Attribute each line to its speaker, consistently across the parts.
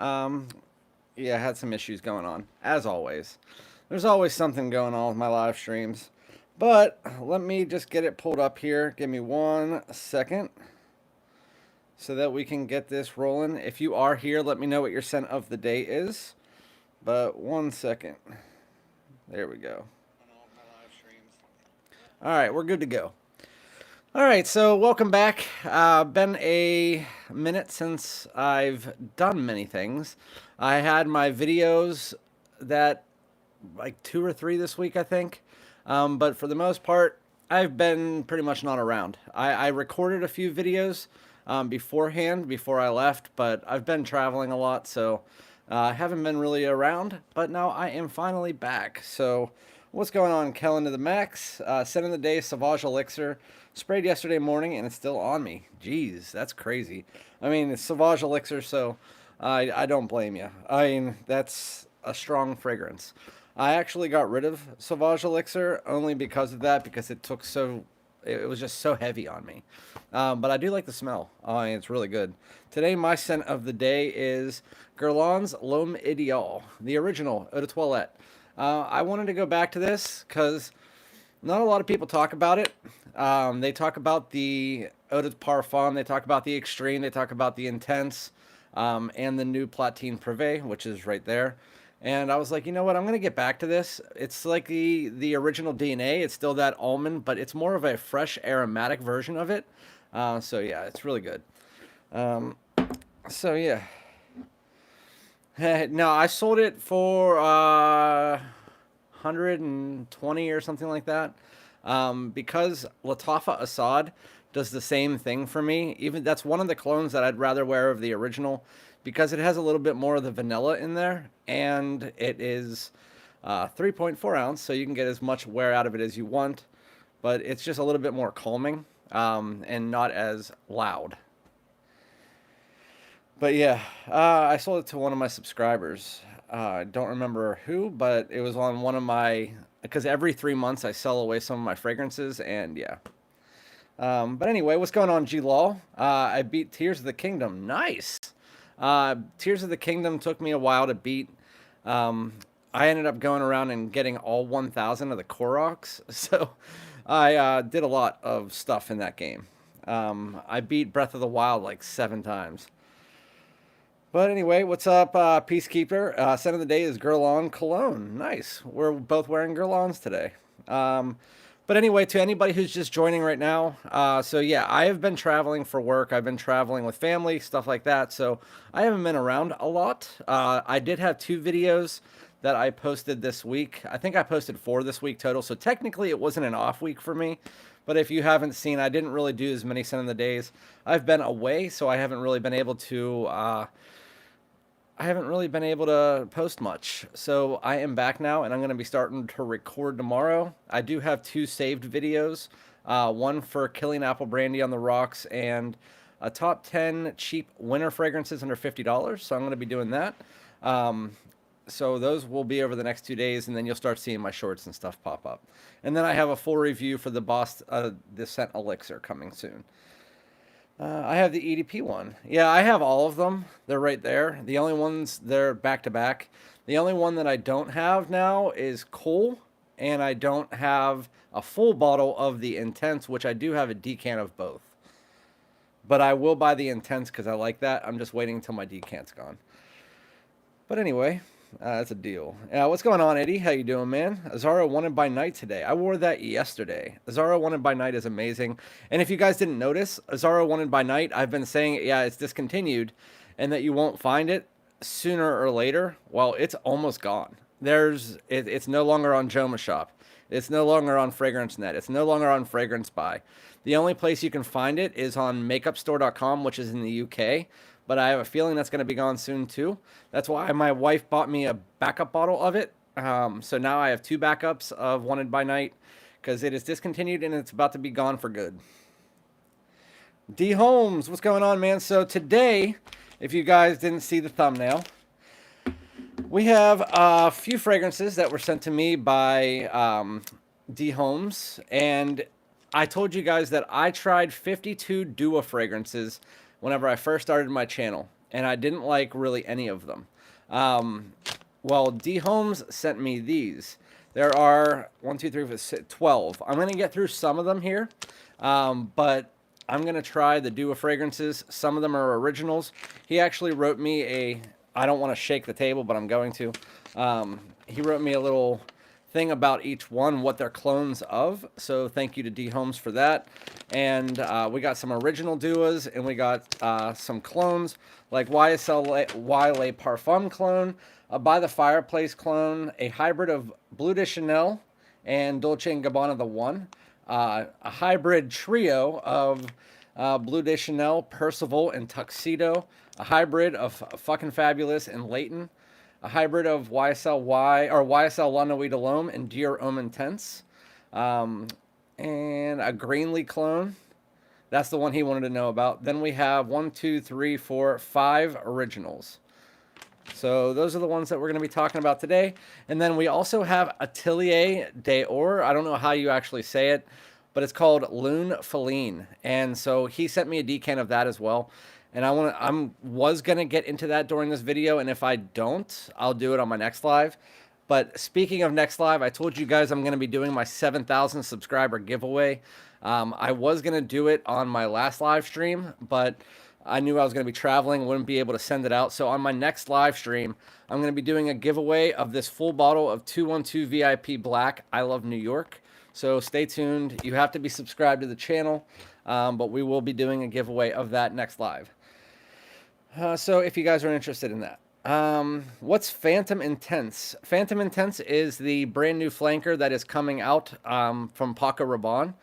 Speaker 1: Yeah, I had some issues going on, as always. There's always something going on with my live streams. But let me just get it pulled up here. Give me 1 second so that we can get this rolling. If you are here, let me know what your scent of the day is. But 1 second. There we go. All right, we're good to go. All right, so welcome back. Been a minute since I've done many things. I had my videos that like 2 or 3 this week, I think. But for the most part, I've been pretty much not around. I recorded a few videos beforehand before I left, but I've been traveling a lot, so I haven't been really around. But now I am finally back. So what's going on, Kellen to the max? Scent of the day, Sauvage Elixir. Sprayed yesterday morning and it's still on me. Jeez, that's crazy. I mean, it's Sauvage Elixir, so I don't blame you. I mean, that's a strong fragrance. I actually got rid of Sauvage Elixir only because of that, because it was just so heavy on me. But I do like the smell. I mean, it's really good. Today, my scent of the day is Guerlain's L'Homme Ideal, the original Eau de Toilette. I wanted to go back to this because not a lot of people talk about it. They talk about the Eau de Parfum, they talk about the Extreme, they talk about the Intense, and the new Platine Privé, which is right there. And I was like, you know what? I'm gonna get back to this. It's like the original DNA. It's still that almond, but it's more of a fresh aromatic version of it. So yeah, it's really good. Um, so yeah. No, I sold it for 120 or something like that. Because Latafa Assad does the same thing for me. Even that's one of the clones that I'd rather wear of the original, because it has a little bit more of the vanilla in there, and it is 3.4 ounce, so you can get as much wear out of it as you want, but it's just a little bit more calming and not as loud. But yeah, I sold it to one of my subscribers. I don't remember who, but it was on one of my, because every 3 months I sell away some of my fragrances, and yeah. But anyway, what's going on, G Law? I beat Tears of the Kingdom. Nice. Tears of the Kingdom took me a while to beat. I ended up going around and getting all 1,000 of the Koroks, so I did a lot of stuff in that game. I beat Breath of the Wild like 7 times. But anyway, what's up, Peacekeeper? Scent of the day is Guerlain Cologne. Nice. We're both wearing Guerlains today. But anyway, to anybody who's just joining right now, so yeah, I have been traveling for work. I've been traveling with family, stuff like that. So I haven't been around a lot. I did have 2 videos that I posted this week. I think I posted 4 this week total. So technically it wasn't an off week for me. But if you haven't seen, I didn't really do as many Scent of the Days. I've been away, so I haven't really been able to post much. So I am back now, and I'm going to be starting to record tomorrow. I do have 2 saved videos, one for Killing Apple Brandy on the Rocks, and a top 10 cheap winter fragrances under $50. So I'm going to be doing that. So those will be over the next 2 days, and then you'll start seeing my shorts and stuff pop up. And then I have a full review for the Scent Elixir coming soon. I have the EDP one. Yeah, I have all of them. They're right there. The only ones, they're back to back. The only one that I don't have now is Cole, and I don't have a full bottle of the Intense, which I do have a decant of both. But I will buy the Intense because I like that. I'm just waiting until my decant's gone. But anyway, that's a deal. What's going on, Eddie? How you doing, man? Azara Wanted by Night today. I wore that yesterday. Azara Wanted by Night is amazing. And if you guys didn't notice, Azara Wanted by Night, I've been saying, yeah, it's discontinued and that you won't find it sooner or later. Well, it's almost gone. It's no longer on Joma Shop. It's no longer on Fragrance Net. It's no longer on Fragrance Buy. The only place you can find it is on makeupstore.com, which is in the UK. But I have a feeling that's going to be gone soon too. That's why my wife bought me a backup bottle of it. So now I have 2 backups of Wanted by Night because it is discontinued and it's about to be gone for good. D Holmes, what's going on, man? So today, if you guys didn't see the thumbnail, we have a few fragrances that were sent to me by D Holmes, and I told you guys that I tried 52 Dua fragrances whenever I first started my channel. and I didn't like really any of them. Um, well, D Holmes sent me these. There are 1, 2, 3, 4, 6, 12. I'm gonna get through some of them here, but I'm gonna try the Dua fragrances. Some of them are originals. He actually wrote me a. I don't want to shake the table, but I'm going to. He wrote me a little thing about each one, what they're clones of. So thank you to D Holmes for that. And we got some original Duas, and we got some clones like Y Le Parfum clone, a By the Fireplace clone, a hybrid of Bleu de Chanel and Dolce & Gabbana the One, a hybrid trio of Bleu de Chanel, Percival, and Tuxedo, a hybrid of Fucking Fabulous and Leighton, a hybrid of YSL La Nuit de l'Homme and Dior Homme Intense, and a Greenlee clone. That's the one he wanted to know about. Then we have 1, 2, 3, 4, 5 originals. So those are the ones that we're going to be talking about today. And then we also have Atelier d'Or. I don't know how you actually say it, but it's called Lune Feline. And so he sent me a decan of that as well. And I was gonna get into that during this video, and if I don't, I'll do it on my next live. But speaking of next live, I told you guys I'm gonna be doing my 7,000 subscriber giveaway. I was gonna do it on my last live stream, but I knew I was gonna be traveling, wouldn't be able to send it out. So on my next live stream, I'm gonna be doing a giveaway of this full bottle of 212 VIP Black I Love New York. So stay tuned. You have to be subscribed to the channel, but we will be doing a giveaway of that next live. So if you guys are interested in that. What's Phantom Intense? Phantom Intense is the brand new flanker that is coming out from Paco Rabanne.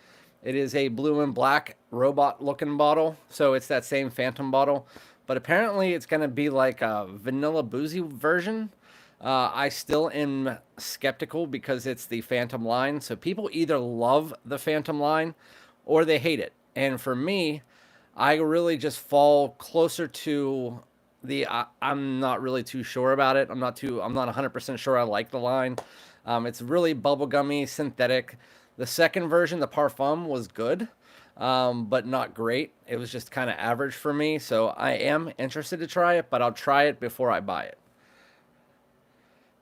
Speaker 1: It is a blue and black robot looking bottle. So it's that same Phantom bottle. But apparently it's going to be like a vanilla boozy version. I still am skeptical because it's the Phantom line. So people either love the Phantom line or they hate it. And for me, I really just fall closer to the. I'm not really too sure about it. I'm not 100% sure I like the line. It's really bubblegummy, synthetic. The second version, the Parfum, was good, but not great. It was just kind of average for me. So I am interested to try it, but I'll try it before I buy it.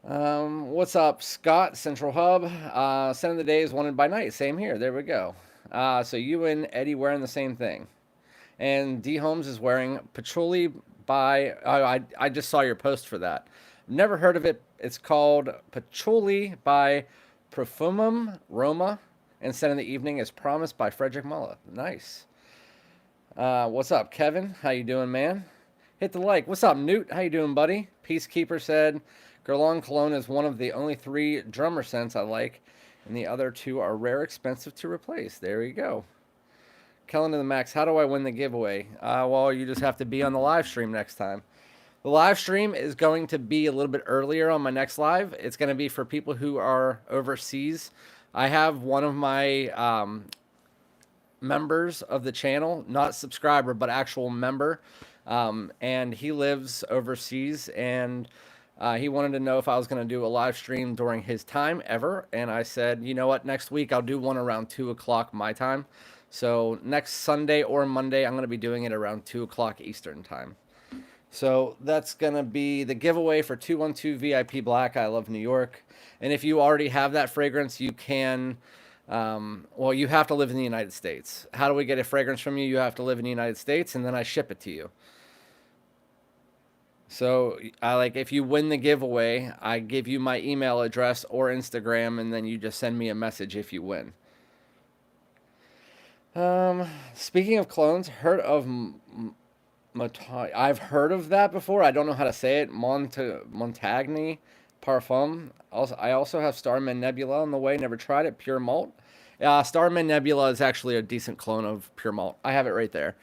Speaker 1: What's up, Scott? Central Hub. Scent of the Day is Wanted by Night. Same here. There we go. So you and Eddie wearing the same thing. And D Holmes is wearing Patchouli by. I just saw your post for that. Never heard of it. It's called Patchouli by Profumum Roma, and Scent in the Evening is Promised by Frederick Mulla. Nice. What's up, Kevin? How you doing, man? Hit the like. What's up, Newt? How you doing, buddy? Peacekeeper said, Guerlain Cologne is one of the only 3 drummer scents I like, and the other 2 are rare, expensive to replace. There you go. Kellen to the max. How do I win the giveaway? Well, you just have to be on the live stream next time. The live stream is going to be a little bit earlier on my next live. It's going to be for people who are overseas. I have one of my members of the channel, not subscriber, but actual member, and he lives overseas, and he wanted to know if I was going to do a live stream during his time ever, and I said, you know what, next week I'll do one around 2 o'clock my time. So next Sunday or Monday, I'm going to be doing it around 2 o'clock Eastern time. So that's going to be the giveaway for 212 VIP Black I Love New York. And if you already have that fragrance, you can, well, you have to live in the United States. How do we get a fragrance from you? You have to live in the United States, and then I ship it to you. So if you win the giveaway, I give you my email address or Instagram, and then you just send me a message if you win. Speaking of clones, I've heard of that before. I don't know how to say it. Montagny Parfum. I also have Starman Nebula on the way. Never tried it. Pure Malt. Starman Nebula is actually a decent clone of Pure Malt. I have it right there.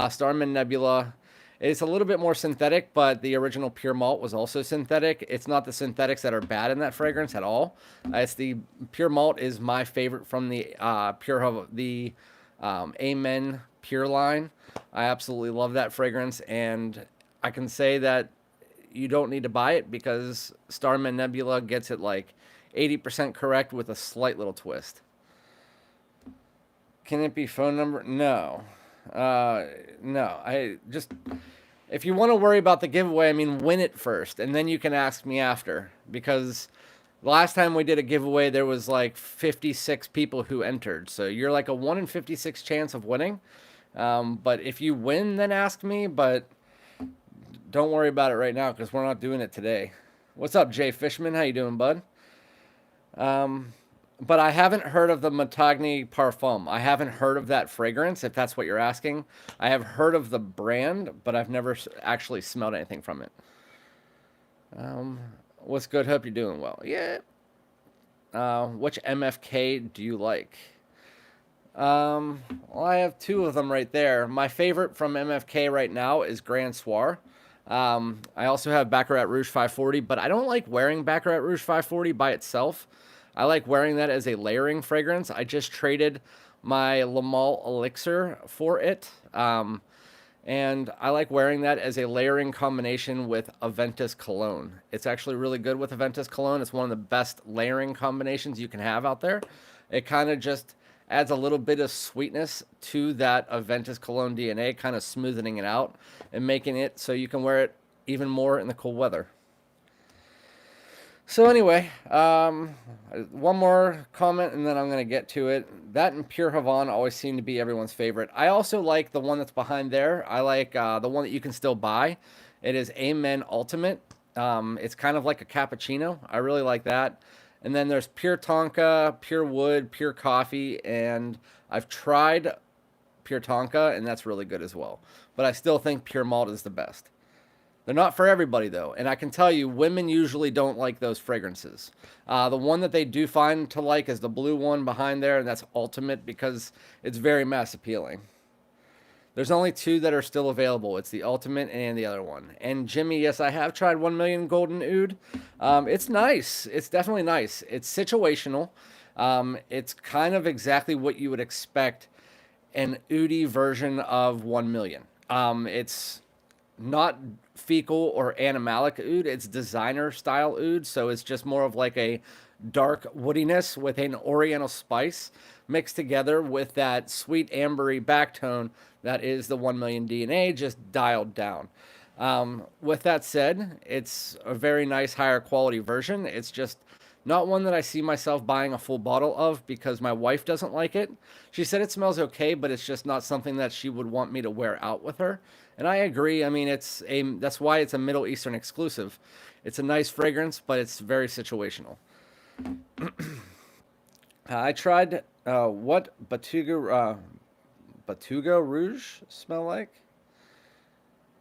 Speaker 1: Starman Nebula. It's a little bit more synthetic, but the original Pure Malt was also synthetic. It's not the synthetics that are bad in that fragrance at all. It's the Pure Malt is my favorite from the Amen Pure line. I absolutely love that fragrance, and I can say that you don't need to buy it because Starman Nebula gets it like 80% correct with a slight little twist. Can it be phone number? No. No. If you want to worry about the giveaway, I mean, win it first, and then you can ask me after. Because last time we did a giveaway, there was like 56 people who entered. So you're like a 1 in 56 chance of winning. But if you win, then ask me. But don't worry about it right now because we're not doing it today. What's up, Jay Fishman? How you doing, bud? But I haven't heard of the Montagne Parfum. I haven't heard of that fragrance, if that's what you're asking. I have heard of the brand, but I've never actually smelled anything from it. What's good? Hope you're doing well. Yeah. Which MFK do you like? Well, I have two of them right there. My favorite from MFK right now is Grand Soir. I also have Baccarat Rouge 540, but I don't like wearing Baccarat Rouge 540 by itself. I like wearing that as a layering fragrance. I just traded my Le Male Elixir for it. And I like wearing that as a layering combination with Aventus Cologne. It's actually really good with Aventus Cologne. It's one of the best layering combinations you can have out there. It kind of just adds a little bit of sweetness to that Aventus Cologne DNA, kind of smoothing it out and making it so you can wear it even more in the cool weather. So anyway, one more comment and then I'm going to get to it. That and Pure Havana always seem to be everyone's favorite. I also like the one that's behind there. I like the one that you can still buy. It is Amen Ultimate. It's kind of like a cappuccino. I really like that. And then there's Pure Tonka, Pure Wood, Pure Coffee, and I've tried Pure Tonka, and that's really good as well. But I still think Pure Malt is the best. They're not for everybody, though. And I can tell you, women usually don't like those fragrances. The one that they do find to like is the blue one behind there, and that's Ultimate because it's very mass appealing. There's only two that are still available. It's the Ultimate and the other one. And Jimmy, yes, I have tried 1 Million Golden Oud. It's nice. It's definitely nice. It's situational. It's kind of exactly what you would expect an oudy version of 1 Million. It's not fecal or animalic oud. It's designer style oud, so it's just more of like a dark woodiness with an oriental spice mixed together with that sweet ambery backtone that is the 1 Million DNA, just dialed down. With that said, it's a very nice higher quality version. It's just not one that I see myself buying a full bottle of because my wife doesn't like it. She said it smells okay, but it's just not something that she would want me to wear out with her. And I agree. I mean, that's why it's a Middle Eastern exclusive. It's a nice fragrance, but it's very situational. I tried what Batuga Rouge smell like?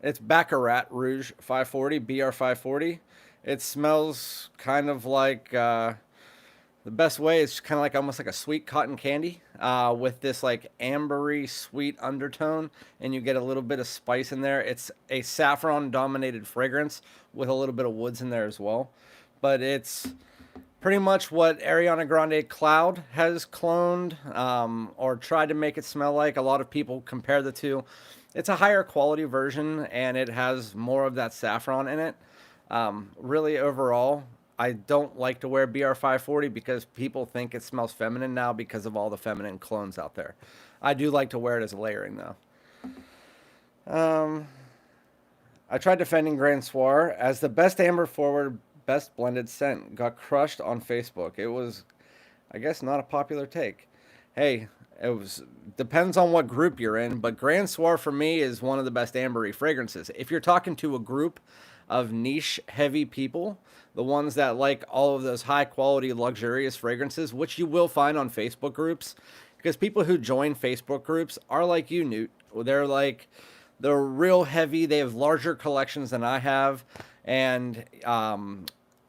Speaker 1: It's Baccarat Rouge 540, BR 540. It smells kind of like the best way is kind of like almost like a sweet cotton candy with this like ambery sweet undertone, and you get a little bit of spice in there. It's a saffron dominated fragrance with a little bit of woods in there as well, but it's pretty much what Ariana Grande Cloud has cloned or tried to make it smell like. A lot of people compare the two. It's a higher quality version and it has more of that saffron in it. Really, overall, I don't like to wear BR540 because people think it smells feminine now because of all the feminine clones out there. I do like to wear it as a layering though. I tried defending Grand Soir as the best amber forward, best blended scent. Got crushed on Facebook. It was, I guess, not a popular take. Hey, it was depends on what group you're in, but Grand Soir for me is one of the best ambery fragrances. If you're talking to a group of niche heavy people, the ones that like all of those high quality luxurious fragrances, which you will find on Facebook groups, because people who join Facebook groups are like you, Newt. They're real heavy. They have larger collections than I have, and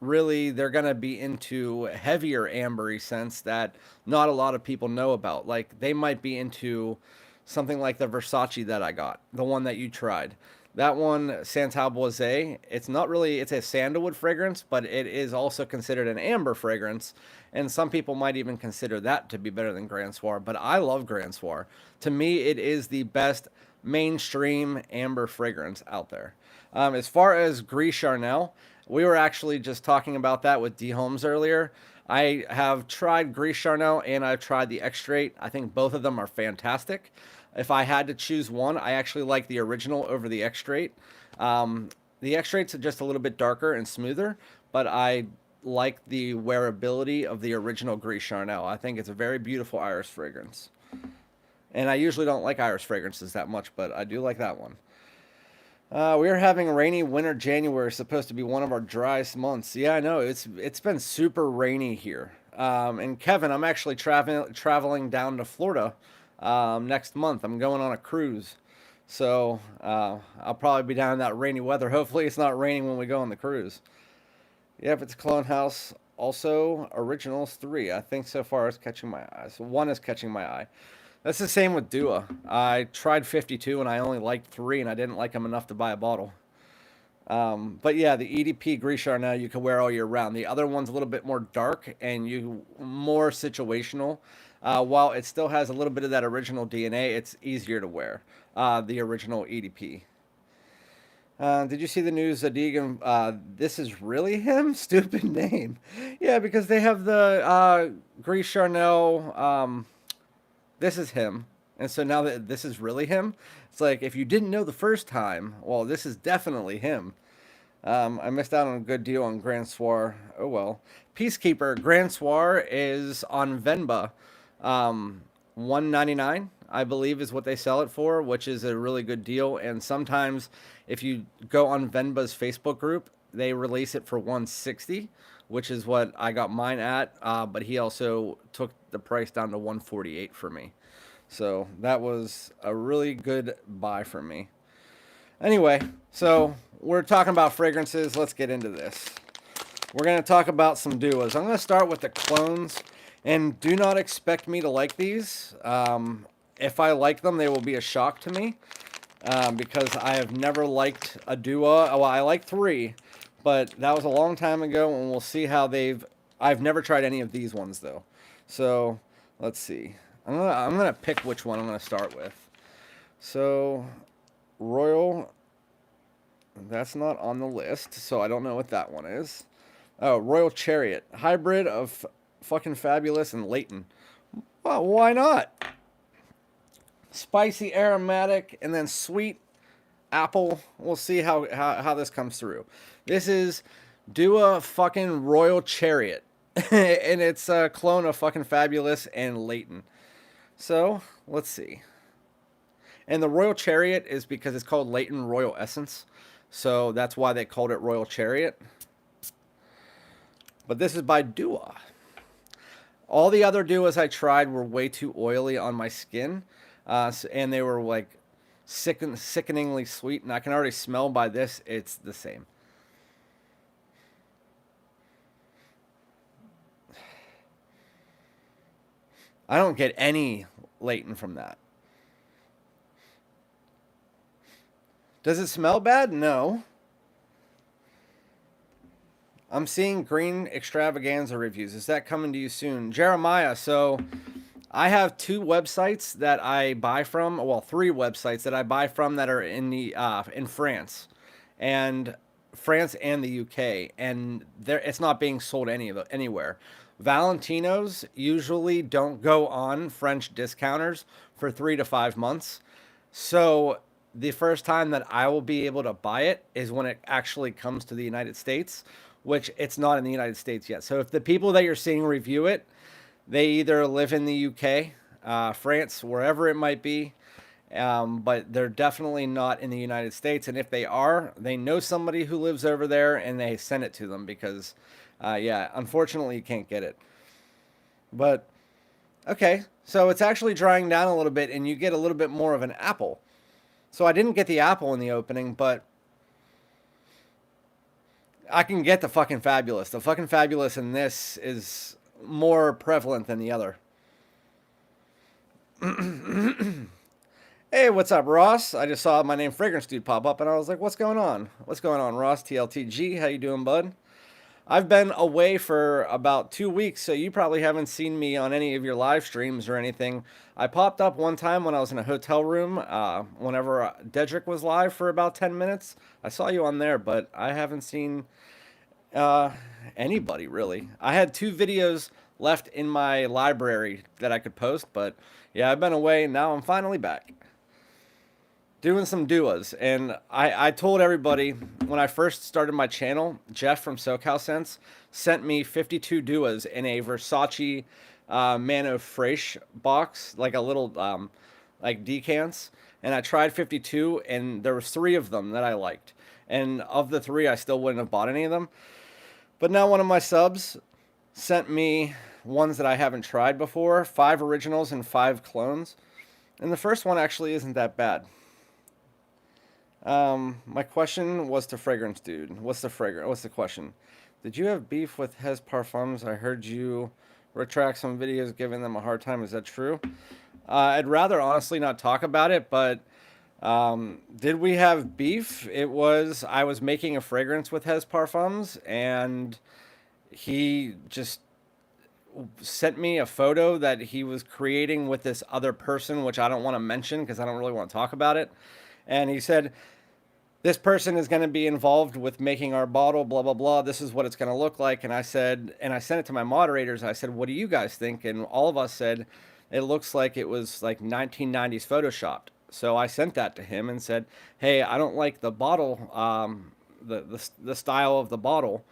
Speaker 1: really they're gonna be into heavier ambery scents that not a lot of people know about. Like they might be into something like the Versace that I got, the one that you tried. That one, Santal Boisé, it's a sandalwood fragrance, but it is also considered an amber fragrance. And some people might even consider that to be better than Grand Soir. But I love Grand Soir. To me, it is the best mainstream amber fragrance out there. As far as Gris Charnel, we were actually just talking about that with D. Holmes earlier. I have tried Gris Charnel and I've tried the Extrait. I think both of them are fantastic. If I had to choose one, I actually like the original over the X-Straight. Um, the X-Straights are just a little bit darker and smoother, but I like the wearability of the original Gris Charnel. I think it's a very beautiful iris fragrance. And I usually don't like iris fragrances that much, but I do like that one. We are having a rainy winter. January, supposed to be one of our driest months. Yeah, I know. It's been super rainy here. And Kevin, I'm actually traveling down to Florida next month. I'm going on a cruise. So I'll probably be down in that rainy weather. Hopefully it's not raining when we go on the cruise. Yep, it's Clone House. Also, Originals 3. I think so far it's catching my eye. So 1 is catching my eye. That's the same with Dua. I tried 52 and I only liked 3 and I didn't like them enough to buy a bottle. But yeah, the EDP Gris Charnel you can wear all year round. The other one's a little bit more dark and more situational. While it still has a little bit of that original DNA, it's easier to wear. The original EDP. Did you see the news, Zadig? This is really him? Stupid name. Yeah, because they have the Gris Charnel. This is him. And so now that this is really him, it's like if you didn't know the first time, well, this is definitely him. I missed out on a good deal on Grand Soir. Oh well. Peacekeeper Grand Soir is on Venba, 199, I believe, is what they sell it for, which is a really good deal. And sometimes, if you go on Venba's Facebook group, they release it for 160, which is what I got mine at. But he also took the price down to 148 for me. So that was a really good buy for me. Anyway, so we're talking about fragrances. Let's get into this. We're going to talk about some duos. I'm going to start with the clones, and do not expect me to like these. If I like them, they will be a shock to me, because I have never liked a duo. Well, I like 3, but that was a long time ago, and we'll see how I've never tried any of these ones, though. So, let's see. I'm gonna pick which one I'm gonna start with. So, Royal, that's not on the list, so I don't know what that one is. Oh, Royal Chariot, hybrid of fucking Fabulous and Leighton. Well, why not? Spicy, aromatic, and then sweet apple. We'll see how this comes through. This is Dua fucking Royal Chariot, and it's a clone of fucking Fabulous and Leighton. So, let's see. And the Royal Chariot is because it's called Leighton Royal Essence. So, that's why they called it Royal Chariot. But this is by Dua. All the other Duas I tried were way too oily on my skin. And they were like sickeningly sweet. And I can already smell by this, it's the same. I don't get any Leighton from that. Does it smell bad? No. I'm seeing green extravaganza reviews. Is that coming to you soon? Jeremiah, so I have 2 websites that I buy from. Well, 3 websites that I buy from that are in France. And France and the UK. And it's not being sold anywhere. Valentino's usually don't go on French discounters for 3 to 5 months. So the first time that I will be able to buy it is when it actually comes to the United States, which it's not in the United States yet. So if the people that you're seeing review it, they either live in the UK, France, wherever it might be, but they're definitely not in the United States. And if they are, they know somebody who lives over there and they send it to them because yeah, unfortunately you can't get it. But, okay, so it's actually drying down a little bit and you get a little bit more of an apple. So I didn't get the apple in the opening, but I can get the fucking Fabulous. The fucking Fabulous in this is more prevalent than the other. Hey, what's up, Ross? I just saw my name Fragrance Dude pop up and I was like, what's going on? What's going on, Ross? TLTG, how you doing, bud? I've been away for about 2 weeks, so you probably haven't seen me on any of your live streams or anything. I popped up one time when I was in a hotel room, whenever Dedrick was live for about 10 minutes. I saw you on there, but I haven't seen Uh, Anybody really. I had 2 videos left in my library that I could post, but yeah, I've been away and now I'm finally back doing some duos. And I told everybody when I first started my channel, Jeff from SoCal Sense sent me 52 duos in a Versace Mano Fraiche box, like a little like decants. And I tried 52, and there was 3 of them that I liked. And of the 3, I still wouldn't have bought any of them. But now one of my subs sent me ones that I haven't tried before, 5 originals and 5 clones. And the first one actually isn't that bad. My question was to Fragrance Dude. What's the question? Did you have beef with Hez Parfums? I heard you retract some videos giving them a hard time. Is that true? I'd rather honestly not talk about it, but did we have beef? I was making a fragrance with Hez Parfums, and he just sent me a photo that he was creating with this other person, which I don't want to mention because I don't really want to talk about it. And he said, this person is going to be involved with making our bottle, blah, blah, blah. This is what it's going to look like. And I said, and I sent it to my moderators. I said, what do you guys think? And all of us said, it looks like it was like 1990s photoshopped. So I sent that to him and said, hey, I don't like the bottle, the style of the bottle.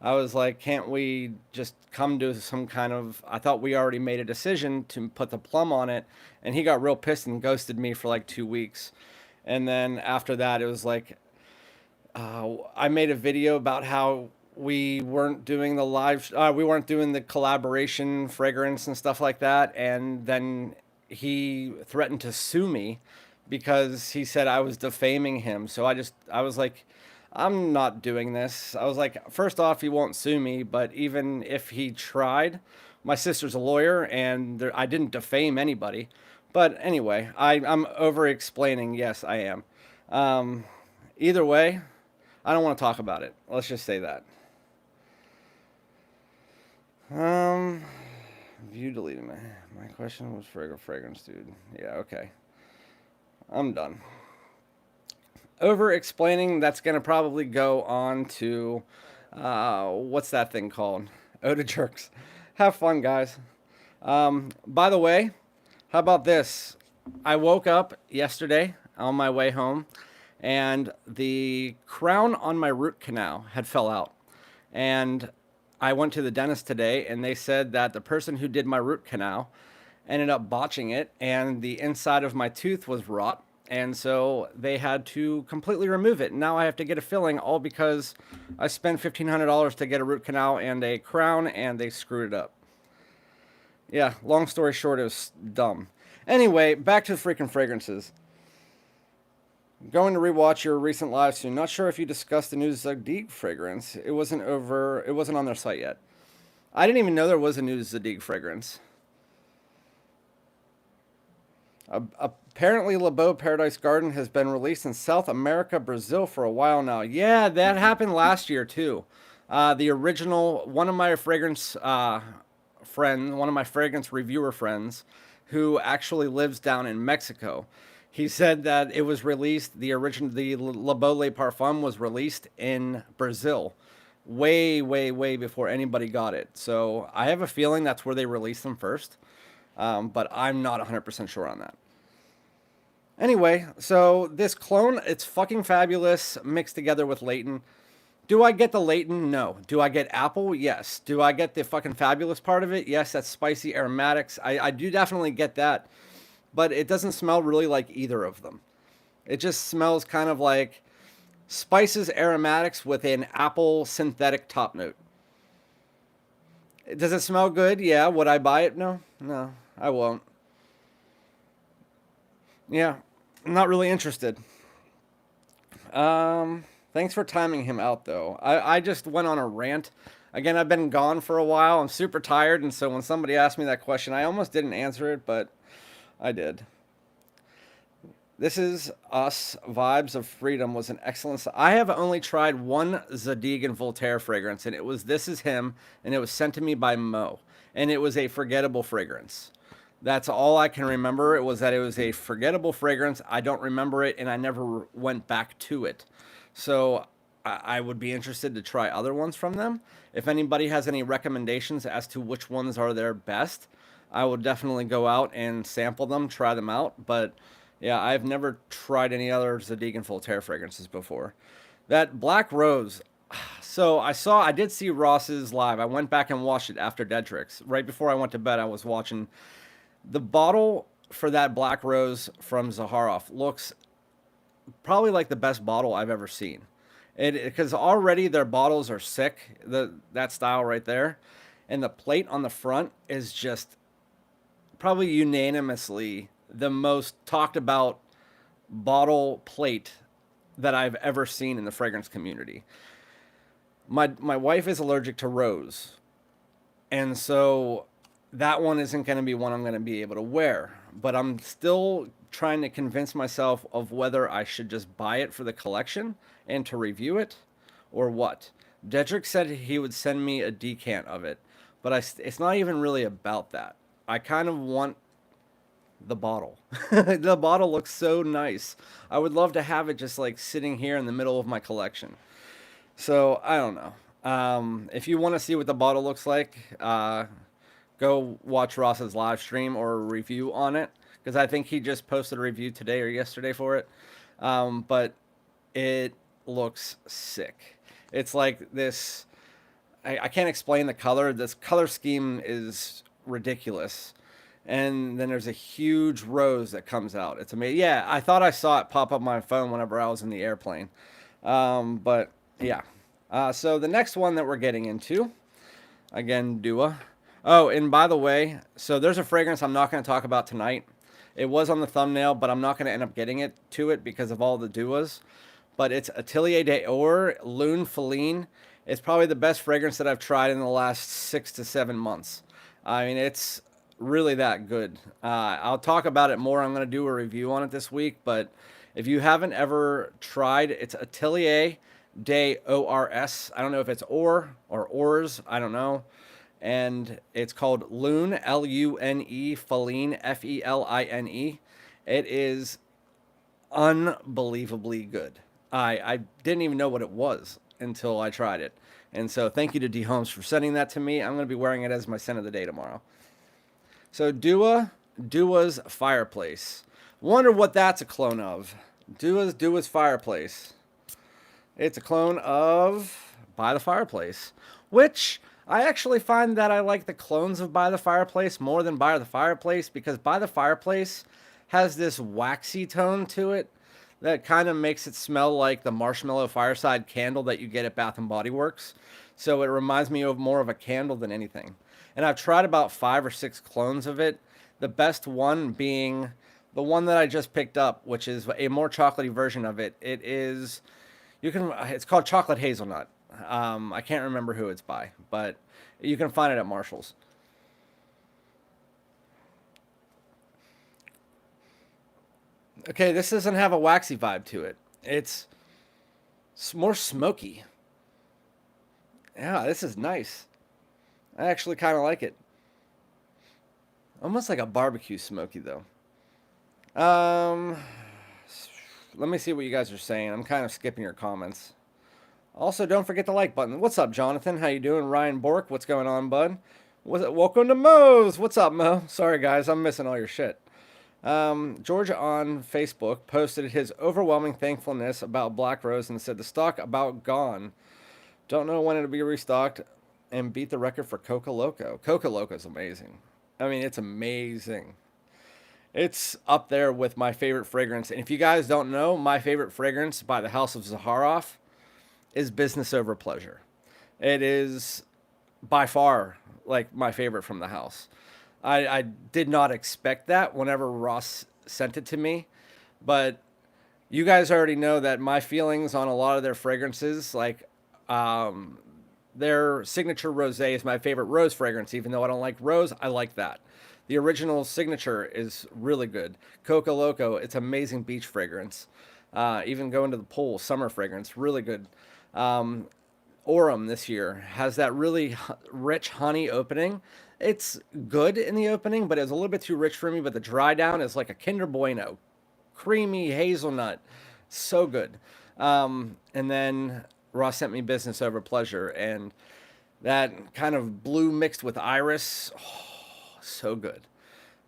Speaker 1: I was like, can't we just come to some kind of, I thought we already made a decision to put the plum on it. And he got real pissed and ghosted me for like 2 weeks. And then after that, it was like, I made a video about how we weren't doing we weren't doing the collaboration fragrance and stuff like that. And then he threatened to sue me because he said I was defaming him. So I was like, I'm not doing this. I was like, first off, he won't sue me, but even if he tried, my sister's a lawyer and I didn't defame anybody. But anyway, I'm over explaining. Yes, I am. Either way, I don't want to talk about it. Let's just say that. Um, you deleted me. My question was fragrance, dude. Yeah, okay. I'm done. Over explaining, that's going to probably go on to, what's that thing called? Oda Jerks. Have fun, guys. By the way, how about this? I woke up yesterday on my way home, and the crown on my root canal had fell out. And I went to the dentist today, and they said that the person who did my root canal ended up botching it, and the inside of my tooth was rot. And so they had to completely remove it. Now I have to get a filling, all because I spent $1,500 to get a root canal and a crown, and they screwed it up. Yeah, long story short, it was dumb. Anyway, back to the freaking fragrances. Going to rewatch your recent live soon. Not sure if you discussed the new Zadig fragrance. It wasn't on their site yet. I didn't even know there was a new Zadig fragrance. Apparently, Lebeau Paradise Garden has been released in South America, Brazil for a while now. Yeah, that happened last year too. The original, one of my fragrance one of my fragrance reviewer friends, who actually lives down in Mexico, he said that it was released. The Lebeau Le Parfum was released in Brazil, way, way, way before anybody got it. So I have a feeling that's where they released them first. But I'm not 100% sure on that. Anyway, so this clone, it's fucking fabulous mixed together with Leighton. Do I get the Leighton? No. Do I get apple? Yes. Do I get the fucking fabulous part of it? Yes, that's spicy aromatics. I do definitely get that. But it doesn't smell really like either of them. It just smells kind of like spices, aromatics with an apple synthetic top note. Does it smell good? Yeah. Would I buy it? No. No, I won't. Yeah, I'm not really interested. Thanks for timing him out, though. I just went on a rant. Again, I've been gone for a while. I'm super tired, and so when somebody asked me that question, I almost didn't answer it, but I did. This is Us. Vibes of Freedom was an excellent. I have only tried one Zadig and Voltaire fragrance, and it was This Is Him, and it was sent to me by Mo, and it was a forgettable fragrance. That's all I can remember. It was that it was a forgettable fragrance. I don't remember it, and I never went back to it. So I would be interested to try other ones from them. If anybody has any recommendations as to which ones are their best, I will definitely go out and sample them, try them out. But yeah, I've never tried any other Zadig and Voltaire fragrances before. That Black Rose. So I did see Ross's live. I went back and watched it after Dead Tricks. Right before I went to bed, I was watching the bottle for that Black Rose from Zaharoff. Looks probably like the best bottle I've ever seen. It because already their bottles are sick. That style right there, and the plate on the front is just probably unanimously the most talked about bottle plate that I've ever seen in the fragrance community. My wife is allergic to rose, and so that one isn't going to be one I'm going to be able to wear. But I'm still trying to convince myself of whether I should just buy it for the collection and to review it, or what. Dedrick said he would send me a decant of it, but it's not even really about that. I kind of want the bottle. The bottle looks so nice. I would love to have it just like sitting here in the middle of my collection. So I don't know. If you want to see what the bottle looks like, go watch Ross's live stream or a review on it, because I think he just posted a review today or yesterday for it. But it looks sick. It's like this. I can't explain the color. This color scheme is ridiculous. And then there's a huge rose that comes out. It's amazing. Yeah, I thought I saw it pop up on my phone whenever I was in the airplane. But yeah. So the next one that we're getting into, again, Dua. Oh, and by the way, so there's a fragrance I'm not going to talk about tonight. It was on the thumbnail, but I'm not going to end up getting it to it because of all the Duas. But it's Atelier d'Or Lune Feline. It's probably the best fragrance that I've tried in the last 6 to 7 months. I mean, it's really that good. I'll talk about it more. I'm going to do a review on it this week. But if you haven't ever tried, it's Atelier d'Ors. I don't know if it's or Ors. I don't know. And it's called Lune, Lune, Feline, Feline. It is unbelievably good. I didn't even know what it was until I tried it. And so thank you to D Holmes for sending that to me. I'm going to be wearing it as my scent of the day tomorrow. So Dua's Fireplace. Wonder what that's a clone of. Dua's Fireplace. It's a clone of By the Fireplace, which I actually find that I like the clones of By the Fireplace more than By the Fireplace, because By the Fireplace has this waxy tone to it that kind of makes it smell like the marshmallow fireside candle that you get at Bath and Body Works. So it reminds me of more of a candle than anything. And I've tried about 5 or 6 clones of it. The best one being the one that I just picked up, which is a more chocolatey version of it. It's called Chocolate Hazelnut. I can't remember who it's by, but you can find it at Marshall's. Okay, this doesn't have a waxy vibe to it. It's more smoky. Yeah, this is nice. I actually kind of like it. Almost like a barbecue smoky, though. Um, Let me see what you guys are saying. I'm kind of skipping your comments. Also, don't forget the like button. What's up, Jonathan? How you doing? Ryan Bork, what's going on, bud? Welcome to Mo's. What's up, Mo? Sorry, guys, I'm missing all your shit. George on Facebook posted his overwhelming thankfulness about Black Rose and said the stock about gone. Don't know when it'll be restocked, and beat the record for Coca Loco. Coca Loco is amazing. I mean, it's amazing. It's up there with my favorite fragrance. And if you guys don't know, my favorite fragrance by the House of Zaharoff is Business Over Pleasure. It is by far like my favorite from the house. I did not expect that whenever Ross sent it to me, but you guys already know that my feelings on a lot of their fragrances, like their signature rosé is my favorite rose fragrance. Even though I don't like rose, I like that. The original signature is really good. Coca Loco, it's amazing beach fragrance. Even going to the pool, summer fragrance, really good. Aurum this year has that really rich honey opening. It's good in the opening, but it's a little bit too rich for me. But the dry down is like a Kinder Bueno, creamy hazelnut, so good. And then Ross sent me Business Over Pleasure, and that kind of blue mixed with iris, oh, so good.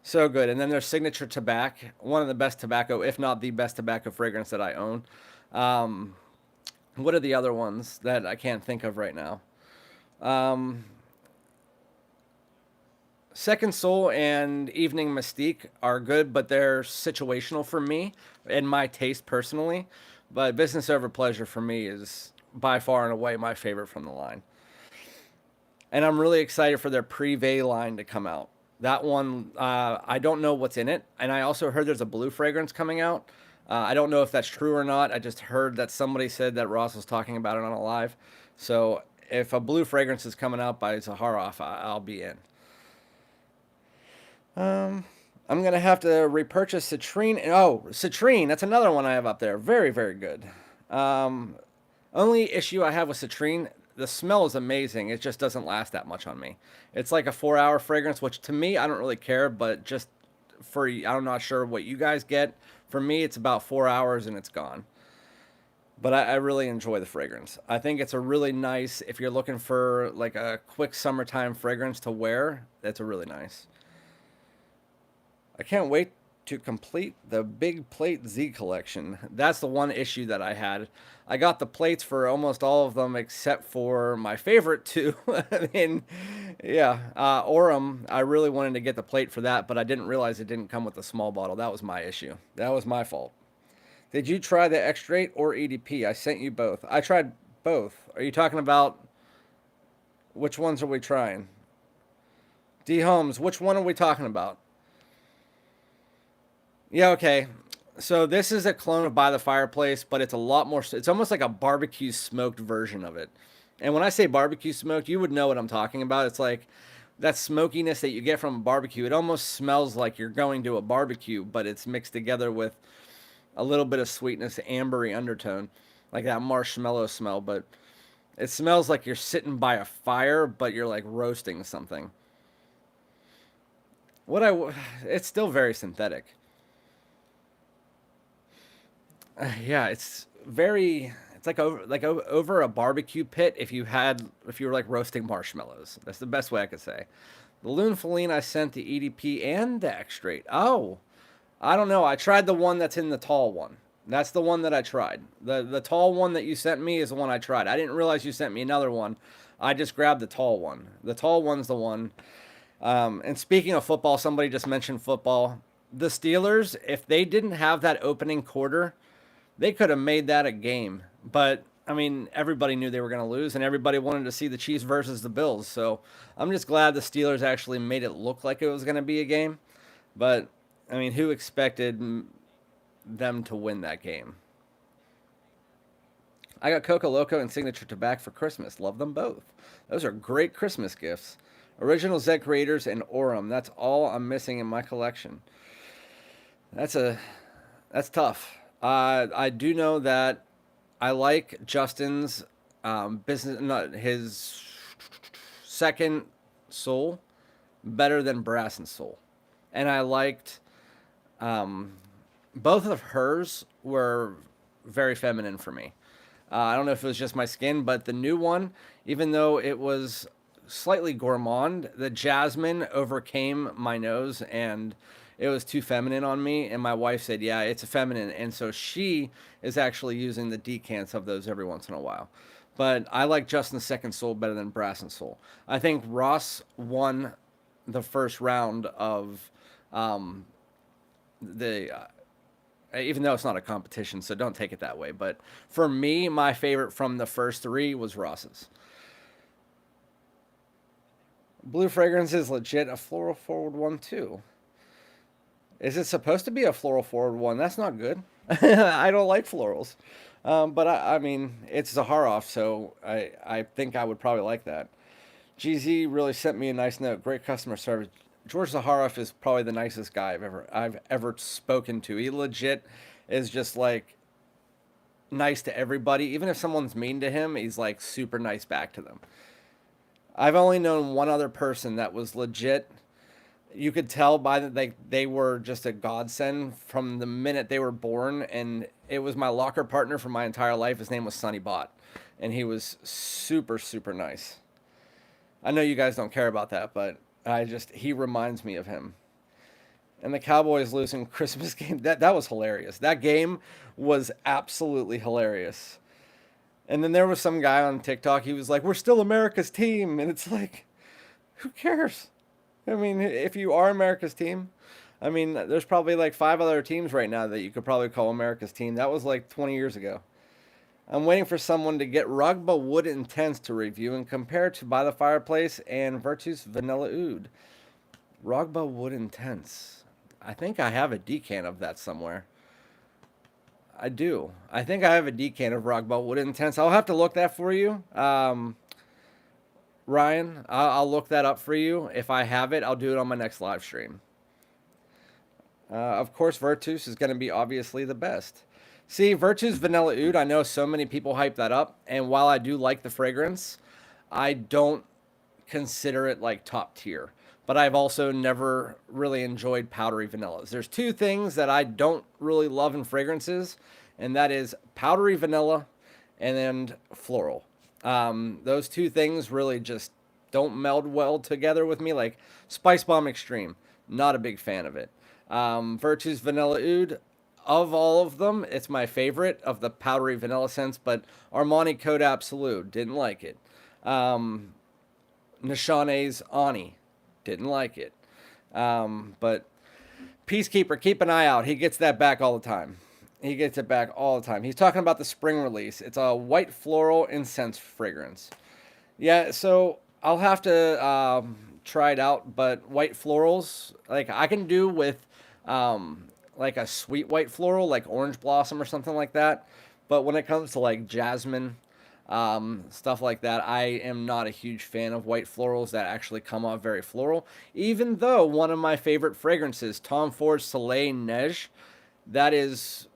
Speaker 1: So good. And then their signature tobacco, one of the best tobacco, if not the best tobacco fragrance that I own. Um, what are the other ones that I can't think of right now? Um, Second Soul and Evening Mystique are good, but they're situational for me and my taste personally. But Business Over Pleasure for me is by far and away my favorite from the line. And I'm really excited for their Privé line to come out. That one, I don't know what's in it, and I also heard there's a blue fragrance coming out. I don't know if that's true or not. I just heard that somebody said that Ross was talking about it on a live. So if a blue fragrance is coming out by Zaharoff, I'll be in. I'm gonna have to repurchase Citrine. Oh, Citrine, that's another one I have up there. Very, very good. Um, Only issue I have with Citrine, the smell is amazing. It just doesn't last that much on me. It's like a 4 hour fragrance, which to me, I don't really care, but just for, I'm not sure what you guys get. For me, it's about 4 hours and it's gone. But I really enjoy the fragrance. I think it's a really nice, if you're looking for like a quick summertime fragrance to wear, that's a really nice. I can't wait to complete the Big Plate Z collection. That's the one issue that I had. I got the plates for almost all of them except for my favorite two. I mean, yeah, Orem. I really wanted to get the plate for that, but I didn't realize it didn't come with a small bottle. That was my issue. That was my fault. Did you try the X-Straight or EDP? I sent you both. I tried both. Are you talking about which ones are we trying? D Holmes, which one are we talking about? Yeah, okay. So this is a clone of By the Fireplace, but it's a lot more. It's almost like a barbecue smoked version of it. And when I say barbecue smoked, you would know what I'm talking about. It's like that smokiness that you get from a barbecue. It almost smells like you're going to a barbecue, but it's mixed together with a little bit of sweetness, ambery undertone, like that marshmallow smell. But it smells like you're sitting by a fire, but you're like roasting something. It's still very synthetic. Yeah, it's very. It's like over a barbecue pit. If you were like roasting marshmallows, that's the best way I could say. The Lune Feline I sent the EDP and the X-Straight. Oh, I don't know. I tried the one that's in the tall one. That's the one that I tried. The tall one that you sent me is the one I tried. I didn't realize you sent me another one. I just grabbed the tall one. The tall one's the one. And speaking of football, somebody just mentioned football. The Steelers, if they didn't have that opening quarter, they could have made that a game. But I mean, everybody knew they were going to lose, and everybody wanted to see the Chiefs versus the Bills. So I'm just glad the Steelers actually made it look like it was going to be a game. But I mean, who expected them to win that game? I got Coca Loco and Signature Tobacco for Christmas. Love them both. Those are great Christmas gifts. Original Zed Creators and Orem. That's all I'm missing in my collection. That's tough. I do know that I like Justin's business, not his second soul, better than Brass and Soul, and I liked both of hers were very feminine for me. I don't know if it was just my skin, but the new one, even though it was slightly gourmand, the jasmine overcame my nose and it was too feminine on me. And my wife said, yeah, it's a feminine. And so she is actually using the decants of those every once in a while. But I like Justin's second soul better than Brass and Soul. I think Ross won the first round of the even though it's not a competition, so don't take it that way. But for me, my favorite from the first three was Ross's. Blue fragrance is legit a floral forward one too. Is it supposed to be a floral forward one? That's not good. I don't like florals. But I mean, it's Zaharoff, so I think I would probably like that. GZ really sent me a nice note. Great customer service. George Zaharoff is probably the nicest guy I've ever spoken to. He legit is just like nice to everybody. Even if someone's mean to him, he's like super nice back to them. I've only known one other person that was legit. You could tell by that they were just a godsend from the minute they were born, and it was my locker partner for my entire life. His name was Sonny Bott, and he was super super nice. I know you guys don't care about that, but he reminds me of him. And the Cowboys losing Christmas game, that was hilarious. That game was absolutely hilarious. And then there was some guy on TikTok, he was like, "We're still America's team." And it's like, who cares? I mean, if you are America's team, I mean, there's probably like 5 other teams right now that you could probably call America's team. That was like 20 years ago. I'm waiting for someone to get Rugba Wood Intense to review and compare to By the Fireplace and Virtus Vanilla Oud. Rugba Wood Intense. I think I have a decan of that somewhere. I do. I think I have a decan of Rugba Wood Intense. I'll have to look that for you. Ryan, I'll look that up for you. If I have it, I'll do it on my next live stream. Of course, Virtus is going to be obviously the best. See, Virtus Vanilla Oud, I know so many people hype that up, and while I do like the fragrance, I don't consider it like top tier. But I've also never really enjoyed powdery vanillas. There's two things that I don't really love in fragrances, and that is powdery vanilla and then floral. Those two things really just don't meld well together with me. Like Spice Bomb Extreme, not a big fan of it. Virtus Vanilla Oud, of all of them, it's my favorite of the powdery vanilla scents, but Armani Code Absolute, didn't like it. Nishane's Ani, didn't like it. But Peacekeeper, keep an eye out. He gets that back all the time. He gets it back all the time. He's talking about the spring release. It's a white floral incense fragrance. Yeah, so I'll have to try it out, but white florals, like I can do with like a sweet white floral, like orange blossom or something like that. But when it comes to like jasmine, stuff like that, I am not a huge fan of white florals that actually come off very floral. Even though one of my favorite fragrances, Tom Ford's Soleil Neige, that is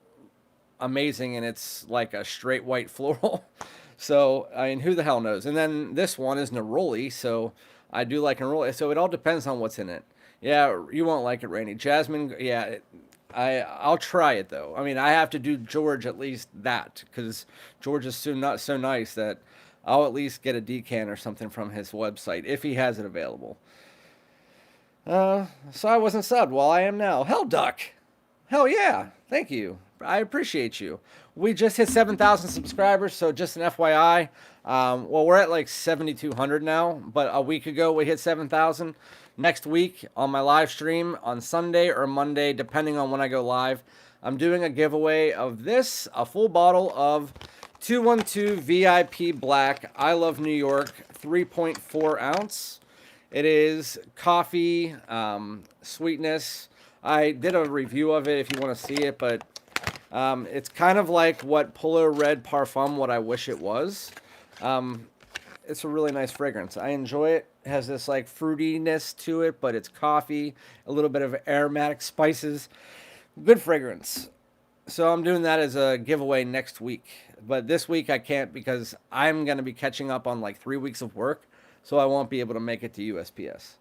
Speaker 1: amazing, and it's like a straight white floral. So, I mean, who the hell knows? And then this one is Neroli, so I do like Neroli. So it all depends on what's in it. Yeah, you won't like it, Rainy. Jasmine, yeah, I'll try it though. I mean, I have to do George at least that because George is not so nice that I'll at least get a decan or something from his website if he has it available. So I wasn't subbed. Well, I am now. Hell Duck. Hell yeah. Thank you. I appreciate you. We just hit 7,000 subscribers, so just an FYI. Well, we're at like 7,200 now, but a week ago we hit 7,000. Next week on my live stream on Sunday or Monday, depending on when I go live, I'm doing a giveaway of this, a full bottle of 212 VIP Black I Love New York 3.4 ounce. It is coffee, sweetness. I did a review of it if you want to see it, but it's kind of like what Polo Red Parfum, what I wish it was. It's a really nice fragrance. I enjoy it. It has this like fruitiness to it, but it's coffee, a little bit of aromatic spices. Good fragrance. So I'm doing that as a giveaway next week. But this week I can't because I'm going to be catching up on like 3 weeks of work, so I won't be able to make it to USPS.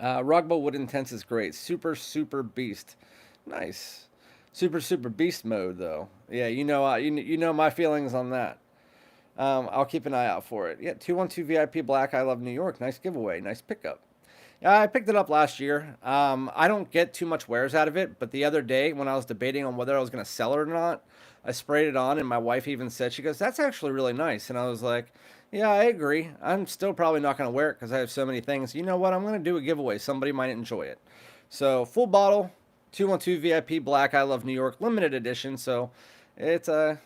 Speaker 1: Rugba Wood Intense is great. Super, super beast. Nice. Super, super beast mode, though. Yeah, you know my feelings on that. I'll keep an eye out for it. Yeah, 212 VIP Black I Love New York. Nice giveaway. Nice pickup. Yeah, I picked it up last year. I don't get too much wears out of it, but the other day when I was debating on whether I was going to sell it or not, I sprayed it on, and my wife even said, she goes, "That's actually really nice." And I was like, yeah, I agree. I'm still probably not going to wear it because I have so many things. You know what? I'm going to do a giveaway. Somebody might enjoy it. So, full bottle, 212 VIP Black I Love New York limited edition. So, it's a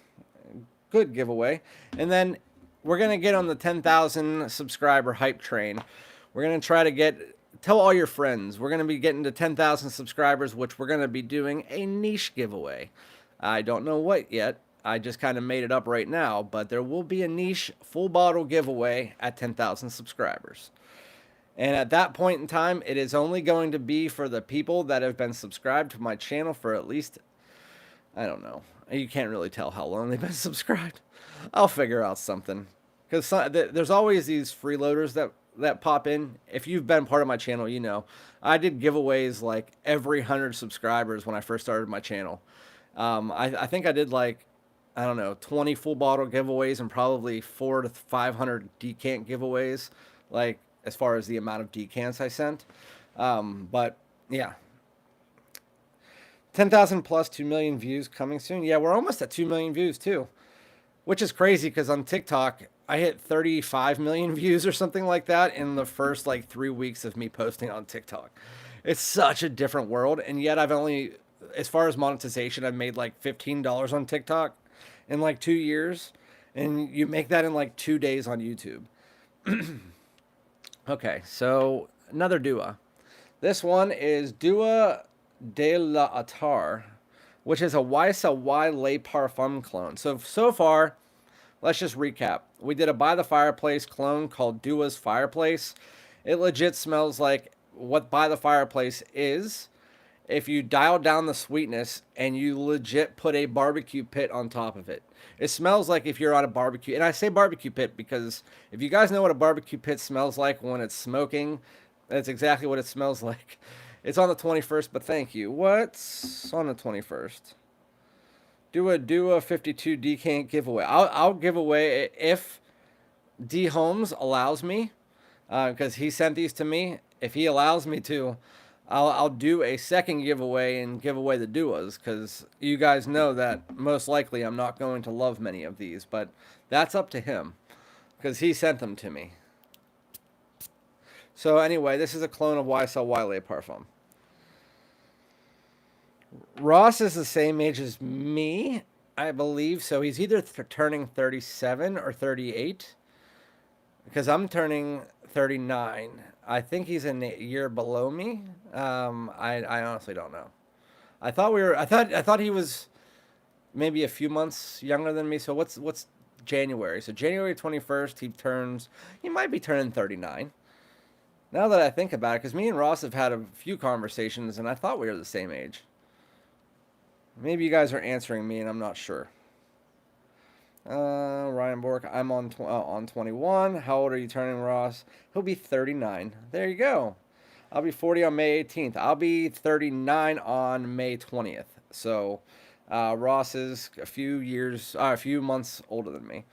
Speaker 1: good giveaway. And then we're going to get on the 10,000 subscriber hype train. We're going to try to tell all your friends. We're going to be getting to 10,000 subscribers, which we're going to be doing a niche giveaway. I don't know what yet. I just kind of made it up right now, but there will be a niche full bottle giveaway at 10,000 subscribers. And at that point in time, it is only going to be for the people that have been subscribed to my channel for at least, I don't know. You can't really tell how long they've been subscribed. I'll figure out something. Because there's always these freeloaders that pop in, if you've been part of my channel, you know, I did giveaways like every 100 subscribers when I first started my channel. I think I did like, I don't know, 20 full bottle giveaways and probably 400 to 500 decant giveaways, like as far as the amount of decants I sent. But yeah, 10,000 plus 2 million views coming soon. Yeah, we're almost at 2 million views too, which is crazy because on TikTok, I hit 35 million views or something like that in the first like 3 weeks of me posting on TikTok. It's such a different world. And yet I've only, as far as monetization, I've made like $15 on TikTok in like 2 years. And you make that in like 2 days on YouTube. Okay, so another Dua. This one is Dua de la Attar, which is a YSL Le Parfum clone. So far, let's just recap. We did a By the Fireplace clone called Dua's Fireplace. It legit smells like what By the Fireplace is if you dial down the sweetness and you legit put a barbecue pit on top of it. It smells like if you're on a barbecue. And I say barbecue pit because if you guys know what a barbecue pit smells like when it's smoking, that's exactly what it smells like. It's on the 21st, but thank you. What's on the 21st? Do a 52 decant giveaway. I'll give away if D Holmes allows me, because he sent these to me. If he allows me to, I'll do a second giveaway and give away the Duas, because you guys know that most likely I'm not going to love many of these, but that's up to him because he sent them to me. So anyway, this is a clone of YSL Le Parfum. Ross is the same age as me, I believe. So he's either turning 37 or 38, because I'm turning 39. I think he's a year below me. I honestly don't know. I thought he was maybe a few months younger than me. So what's January? So January 21st, he might be turning 39. Now that I think about it, because me and Ross have had a few conversations, and I thought we were the same age. Maybe you guys are answering me, and I'm not sure. Ryan Bork, I'm on 21. How old are you turning, Ross? He'll be 39. There you go. I'll be 40 on May 18th. I'll be 39 on May 20th. So Ross is a few months older than me.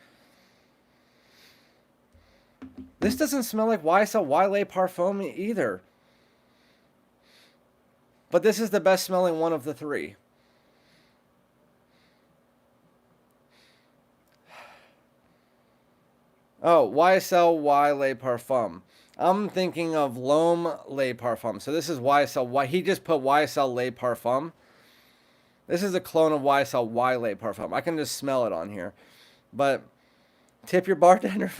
Speaker 1: This doesn't smell like YSL Le Parfum either. But this is the best smelling one of the three. Oh, YSL Le Parfum. I'm thinking of L'Homme Le Parfum. So this is YSL. He just put YSL Le Parfum. This is a clone of YSL Le Parfum. I can just smell it on here. But tip your bartender.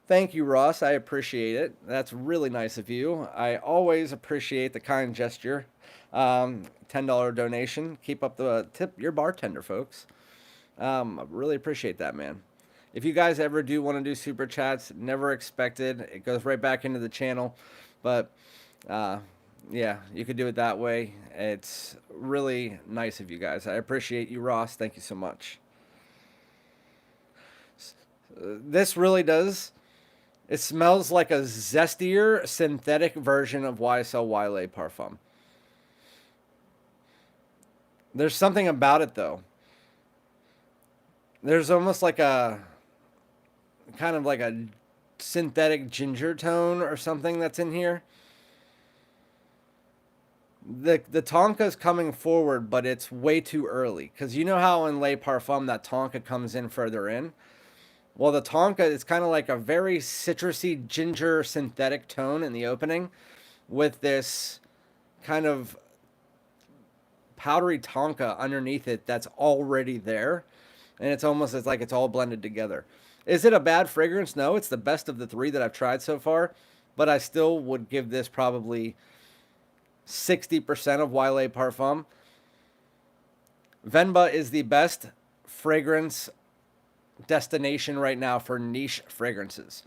Speaker 1: Thank you, Ross. I appreciate it. That's really nice of you. I always appreciate the kind gesture. $10 donation. Keep up the tip your bartender, folks. I really appreciate that, man. If you guys ever do want to do super chats, never expected. It goes right back into the channel. But yeah, you could do it that way. It's really nice of you guys. I appreciate you, Ross. Thank you so much. This really does. It smells like a zestier synthetic version of YSL Le Parfum. There's something about it, though. There's almost like a kind of like a synthetic ginger tone or something that's in here. The Tonka's coming forward, but it's way too early. Because you know how in Le Parfum that Tonka comes in further in? Well, the Tonka is kind of like a very citrusy ginger synthetic tone in the opening with this kind of powdery Tonka underneath it that's already there. And it's like it's all blended together. Is it a bad fragrance? No, it's the best of the three that I've tried so far. But I still would give this probably 60% of Le Parfum. Venba is the best fragrance destination right now for niche fragrances.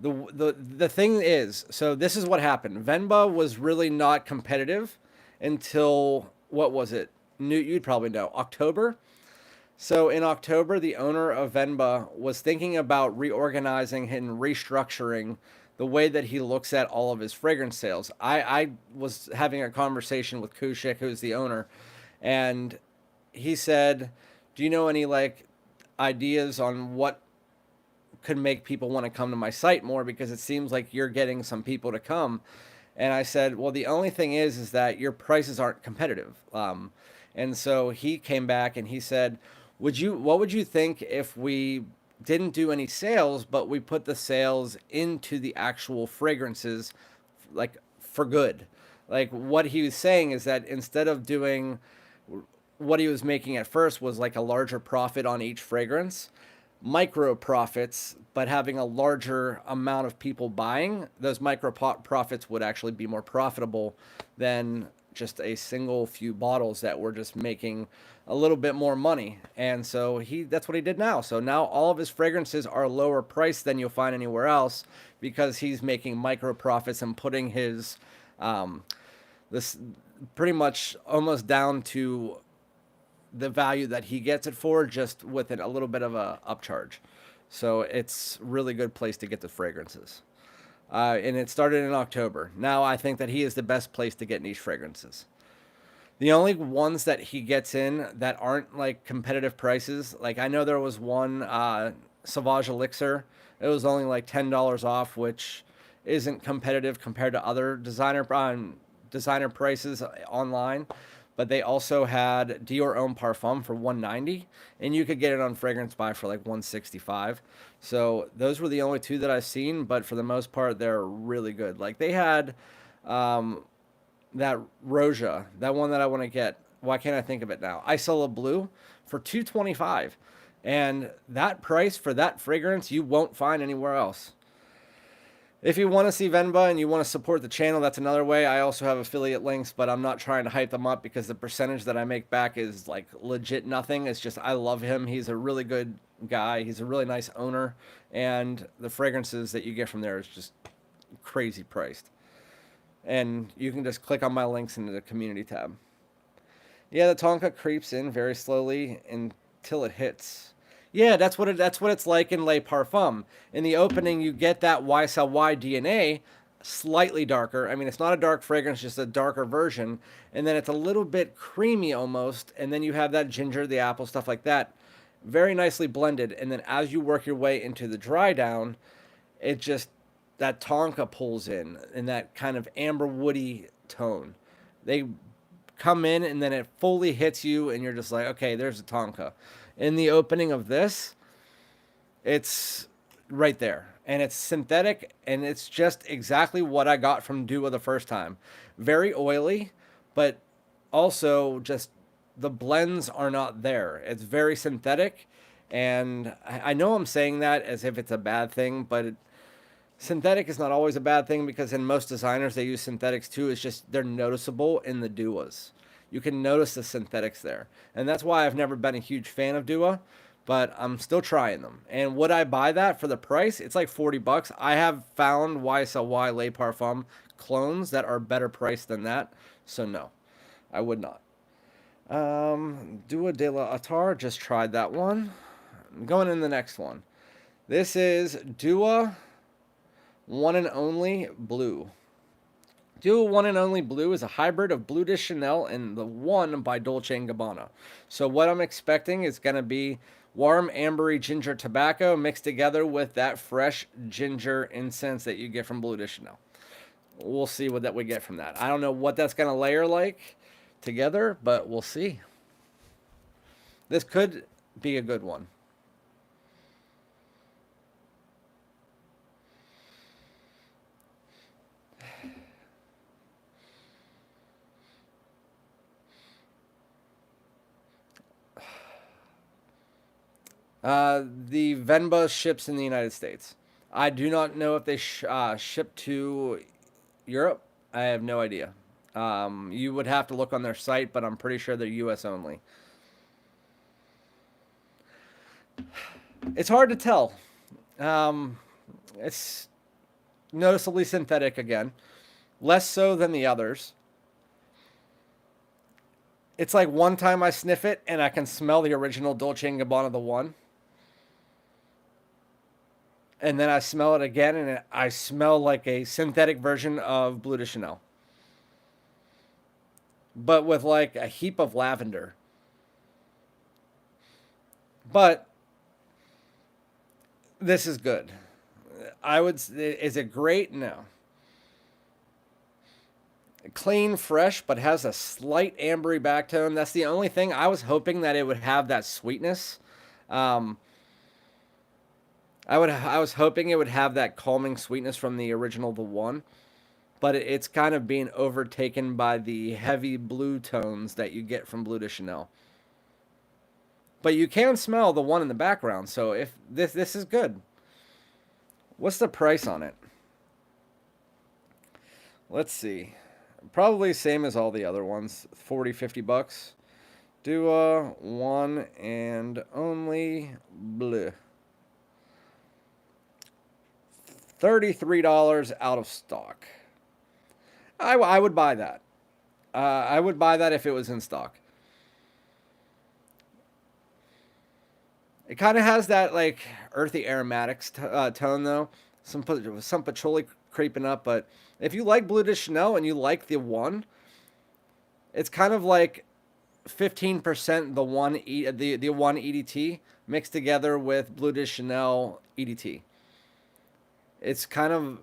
Speaker 1: The thing is, so this is what happened. Venba was really not competitive until, what was it? You'd probably know, October. So in October, the owner of Venba was thinking about reorganizing and restructuring the way that he looks at all of his fragrance sales. I was having a conversation with Kushik, who's the owner, and he said, "Do you know any like ideas on what could make people want to come to my site more, because it seems like you're getting some people to come?" And I said, "Well, the only thing is that your prices aren't competitive." And so he came back and he said, what would you think if we didn't do any sales, but we put the sales into the actual fragrances, like for good?" Like what he was saying is that instead of doing what he was making at first was like a larger profit on each fragrance, micro profits, but having a larger amount of people buying, those micro profits would actually be more profitable than just a single few bottles that were just making a little bit more money. And so that's what he did now. So now all of his fragrances are lower priced than you'll find anywhere else, because he's making micro profits and putting his this pretty much almost down to the value that he gets it for, just with a little bit of a upcharge. So it's really good place to get the fragrances. And it started in October. Now I think that he is the best place to get niche fragrances. The only ones that he gets in that aren't like competitive prices, like I know there was one Sauvage Elixir. It was only like $10 off, which isn't competitive compared to other designer prices online. But they also had Dior Homme Parfum for $190, and you could get it on Fragrance Buy for like $165. So those were the only two that I've seen, but for the most part, they're really good. Like they had that Roja, that one that I want to get. Why can't I think of it now? Isola Blue for $225, and that price for that fragrance you won't find anywhere else. If you want to see Venba and you want to support the channel, that's another way. I also have affiliate links, but I'm not trying to hype them up because the percentage that I make back is like legit nothing. It's just I love him. He's a really good guy. He's a really nice owner, and the fragrances that you get from there is just crazy priced. And you can just click on my links into the community tab. Yeah, the Tonka creeps in very slowly until it hits. Yeah, that's what it's like in Le Parfum. In the opening, you get that YSL DNA, slightly darker. I mean, it's not a dark fragrance, just a darker version. And then it's a little bit creamy almost. And then you have that ginger, the apple, stuff like that. Very nicely blended. And then as you work your way into the dry down, it just, that Tonka pulls in that kind of amber woody tone. They come in and then it fully hits you and you're just like, okay, there's a Tonka. In the opening of this, it's right there. And it's synthetic, and it's just exactly what I got from Dua the first time. Very oily, but also just the blends are not there. It's very synthetic, and I know I'm saying that as if it's a bad thing, but synthetic is not always a bad thing, because in most designers, they use synthetics too. It's just they're noticeable in the Duas. You can notice the synthetics there. And that's why I've never been a huge fan of Dua, but I'm still trying them. And would I buy that for the price? It's like $40. I have found YSLY Le Parfum clones that are better priced than that. So no, I would not. Dua de la Attar, just tried that one. I'm going in the next one. This is Dua One and Only Blue. Dua One and Only Blue is a hybrid of Bleu de Chanel and the One by Dolce & Gabbana. So what I'm expecting is going to be warm ambery ginger tobacco mixed together with that fresh ginger incense that you get from Bleu de Chanel. We'll see what that we get from that. I don't know what that's going to layer like together, but we'll see. This could be a good one. The Venba ships in the United States. I do not know if they ship to Europe. I have no idea. You would have to look on their site, but I'm pretty sure they're U.S. only. It's hard to tell. It's noticeably synthetic again. Less so than the others. It's like one time I sniff it and I can smell the original Dolce & Gabbana, the one. And then I smell it again, and I smell like a synthetic version of Bleu de Chanel, but with like a heap of lavender. But this is good. Is it great? No. Clean, fresh, but has a slight ambery back tone. That's the only thing. I was hoping that it would have that sweetness. Um, I was hoping it would have that calming sweetness from the original, the one, but it's kind of being overtaken by the heavy blue tones that you get from Bleu de Chanel. But you can smell the one in the background, so if this is good. What's the price on it? Let's see. Probably same as all the other ones, 40, 50 bucks. Dua, one and only bleu. $33 out of stock. I would buy that. I would buy that if it was in stock. It kind of has that like earthy aromatics tone though. Some patchouli creeping up, but if you like Bleu de Chanel and you like the one, it's kind of like 15% the one EDT mixed together with Bleu de Chanel EDT. It's kind of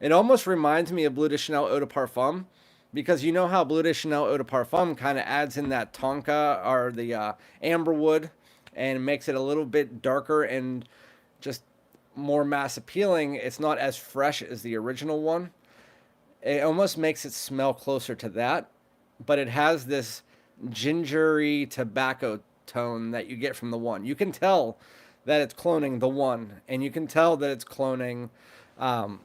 Speaker 1: it almost reminds me of Bleu de Chanel Eau de Parfum because you know how Bleu de Chanel Eau de Parfum kind of adds in that tonka or the amberwood and makes it a little bit darker and just more mass appealing. It's not as fresh as the original one. It almost makes it smell closer to that, but it has this gingery tobacco tone that you get from the one. You can tell that it's cloning the one, and you can tell that it's cloning um,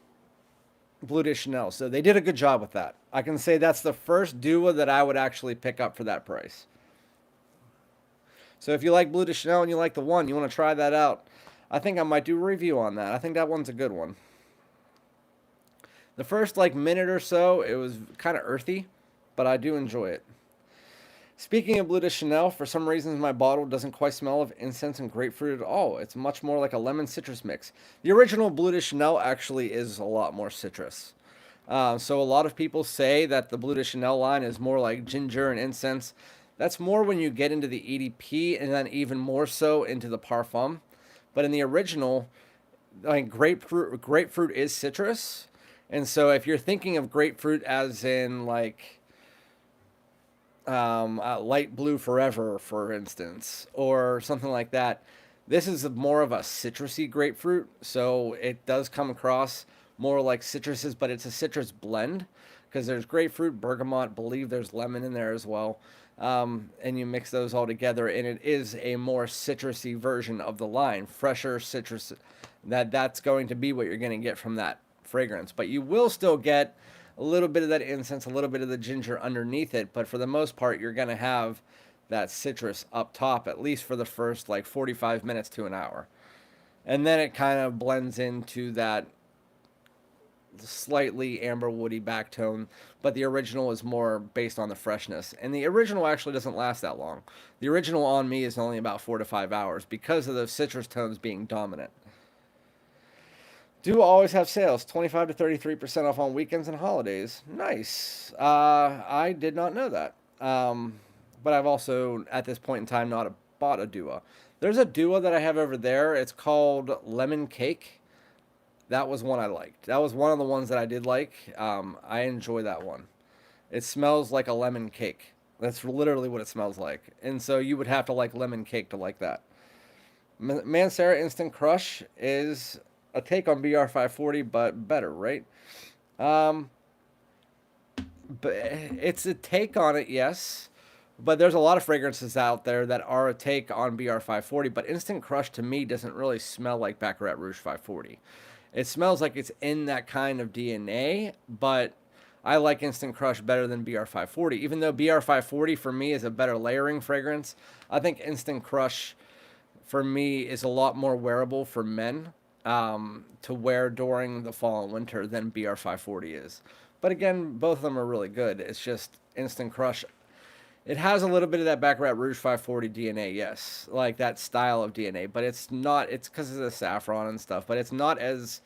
Speaker 1: Bleu de Chanel. So they did a good job with that. I can say that's the first duo that I would actually pick up for that price. So if you like Bleu de Chanel and you like the one, you want to try that out, I think I might do a review on that. I think that one's a good one. The first like minute or so, it was kind of earthy, but I do enjoy it. Speaking of Bleu de Chanel, for some reason my bottle doesn't quite smell of incense and grapefruit at all. It's much more like a lemon citrus mix. The original Bleu de Chanel actually is a lot more citrus. So a lot of people say that the Bleu de Chanel line is more like ginger and incense. That's more when you get into the EDP and then even more so into the parfum. But in the original, like grapefruit is citrus. And so if you're thinking of grapefruit as in like light blue forever, for instance, or something like that, this is more of a citrusy grapefruit. So it does come across more like citruses, but it's a citrus blend because there's grapefruit, bergamot, believe there's lemon in there as well. And you mix those all together, and it is a more citrusy version of the line, fresher citrus. That's going to be what you're going to get from that fragrance, but you will still get a little bit of that incense, a little bit of the ginger underneath it, but for the most part, you're going to have that citrus up top, at least for the first like 45 minutes to an hour. And then it kind of blends into that slightly amber woody back tone, but the original is more based on the freshness. And the original actually doesn't last that long. The original on me is only about 4 to 5 hours because of those citrus tones being dominant. Do always have sales, 25 to 33% off on weekends and holidays. Nice. I did not know that. But I've also, at this point in time, not bought a Dua. There's a Dua that I have over there. It's called Lemon Cake. That was one I liked. That was one of the ones that I did like. I enjoy that one. It smells like a lemon cake. That's literally what it smells like. And so you would have to like lemon cake to like that. Mancera Instant Crush is a take on BR540, but better, right? Um, but it's a take on it, yes. But there's a lot of fragrances out there that are a take on BR540. But Instant Crush to me doesn't really smell like Baccarat Rouge 540. It smells like it's in that kind of DNA, but I like Instant Crush better than BR540. Even though BR540 for me is a better layering fragrance, I think Instant Crush for me is a lot more wearable for men to wear during the fall and winter than BR540 is. But again, both of them are really good. It's just Instant Crush. It has a little bit of that Baccarat Rouge 540 DNA, yes, like that style of DNA, but it's not. It's because of the saffron and stuff, but it's not as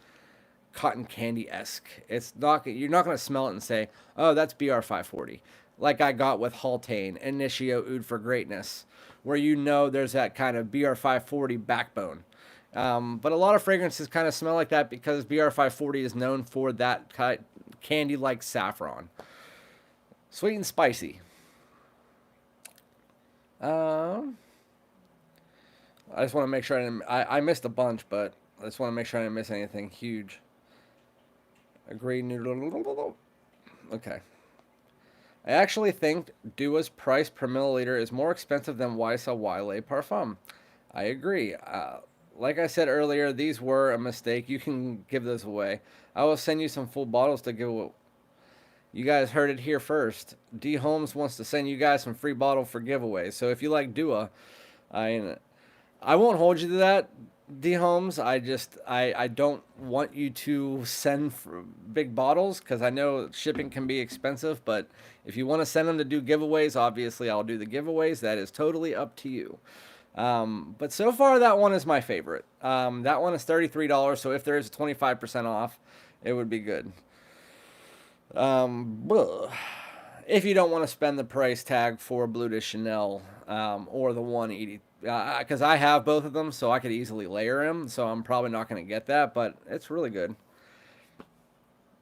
Speaker 1: cotton candy esque. It's not. You're not gonna smell it and say, "Oh, that's BR 540," like I got with Haltane, Initio Oud for Greatness, where you know there's that kind of BR 540 backbone. But a lot of fragrances kind of smell like that because BR 540 is known for that candy like saffron, sweet and spicy. Um, I just want to make sure I didn't. I missed a bunch, but I just want to make sure I didn't miss anything huge. Agreed. Okay. I actually think Dua's price per milliliter is more expensive than YSL Wiley Parfum. I agree. Like I said earlier, these were a mistake. You can give those away. I will send you some full bottles to give away. You guys heard it here first. D Holmes wants to send you guys some free bottle for giveaways. So if you like Dua, I I won't hold you to that, D Holmes. I don't want you to send for big bottles because I know shipping can be expensive. But if you want to send them to do giveaways, obviously I'll do the giveaways. That is totally up to you. But so far that one is my favorite. That one is $33. So if there is a 25% off, it would be good. Um, if you don't want to spend the price tag for Bleu de Chanel or the 180, because I have both of them, so I could easily layer them. So I'm probably not going to get that, but it's really good.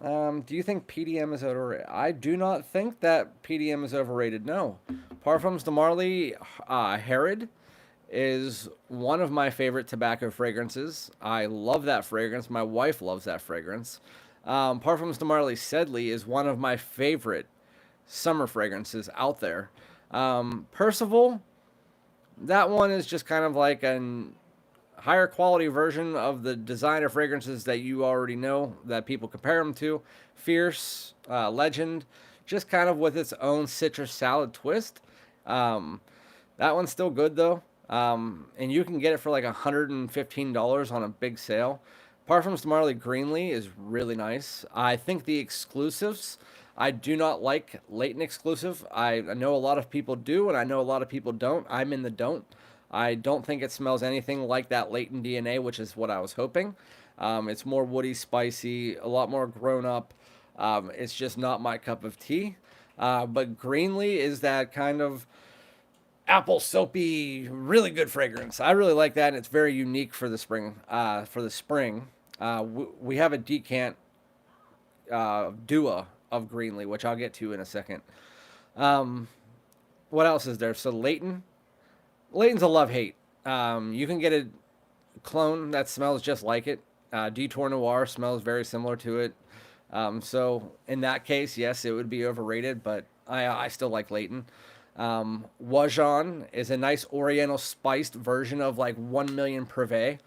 Speaker 1: Do you think PDM is overrated? I do not think that PDM is overrated. No, Parfums de Marly Herod is one of my favorite tobacco fragrances. I love that fragrance. My wife loves that fragrance. Parfums de Marly Sedley is one of my favorite summer fragrances out there. Percival, that one is just kind of like an higher quality version of the designer fragrances that you already know that people compare them to. Fierce, Legend, just kind of with its own citrus salad twist. That one's still good though. And you can get it for like $115 on a big sale. Parfums de Marly Greenlee is really nice. I think the exclusives, I do not like Leighton exclusive. I know a lot of people do, and I know a lot of people don't. I'm in the don't. I don't think it smells anything like that Leighton DNA, which is what I was hoping. It's more woody, spicy, a lot more grown up. It's just not my cup of tea. But Greenlee is that kind of apple soapy, really good fragrance. I really like that, and it's very unique for the spring. We have a decant Dua of Greenlee, which I'll get to in a second. Um, what else is there? So Leighton. Leighton's a love hate. You can get a clone that smells just like it. Detour Noir smells very similar to it. So in that case, yes, it would be overrated, but I still like Leighton. Wajan is a nice Oriental spiced version of like 1 million Privé.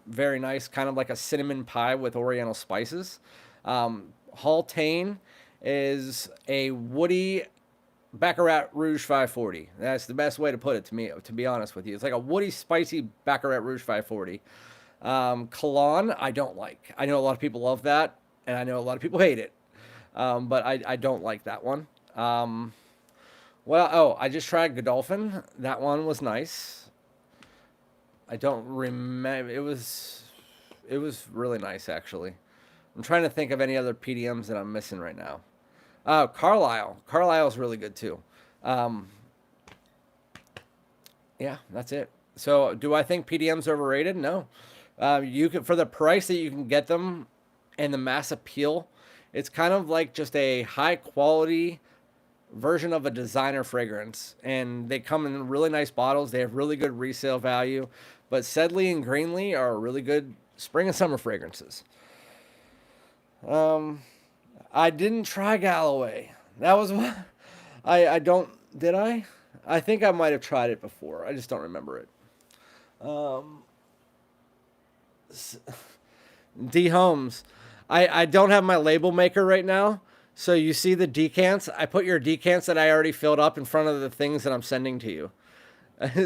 Speaker 1: Very nice, kind of like a cinnamon pie with Oriental spices. Haltane is a woody Baccarat Rouge 540. That's the best way to put it to me, to be honest with you. It's like a woody, spicy Baccarat Rouge 540. Cologne, I don't like. I know a lot of people love that, and I know a lot of people hate it. But I don't like that one. I just tried Godolphin. That one was nice. I don't remember. It was really nice actually. I'm trying to think of any other PDMs that I'm missing right now. Carlisle. Carlisle's really good too. Um, yeah, that's it. So, do I think PDM's overrated? No. You can, for the price that you can get them and the mass appeal, it's kind of like just a high quality version of a designer fragrance, and they come in really nice bottles. They have really good resale value, but Sedley and Greenlee are really good spring and summer fragrances. Um, I didn't try Galloway. That was what I don't did I? I think I might have tried it before. I just don't remember it. Um, D Holmes. I don't have my label maker right now. So you see the decants? I put your decants that I already filled up in front of the things that I'm sending to you.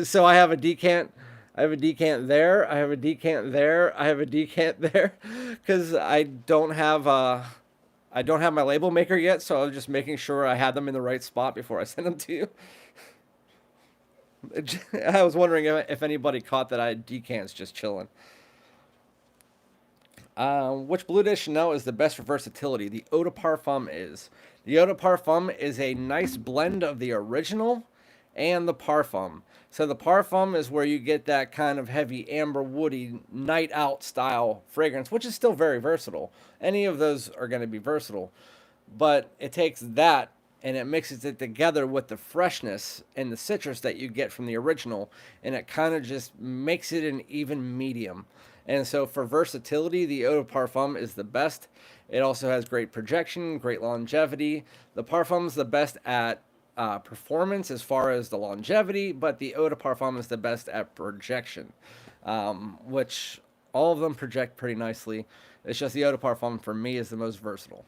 Speaker 1: So I have a decant. I have a decant there. I have a decant there. I have a decant there. Because I don't have I don't have my label maker yet, so I was just making sure I had them in the right spot before I sent them to you. I was wondering if anybody caught that I had decants just chilling. Which Blue de Chanel is the best for versatility? The Eau de Parfum is. The Eau de Parfum is a nice blend of the original and the Parfum. So the Parfum is where you get that kind of heavy amber woody night out style fragrance, which is still very versatile. Any of those are going to be versatile. But it takes that and it mixes it together with the freshness and the citrus that you get from the original, and it kind of just makes it an even medium. And so for versatility, the Eau de Parfum is the best. It also has great projection, great longevity. The Parfum's the best at performance as far as the longevity, but the Eau de Parfum is the best at projection, which all of them project pretty nicely. It's just the Eau de Parfum for me is the most versatile.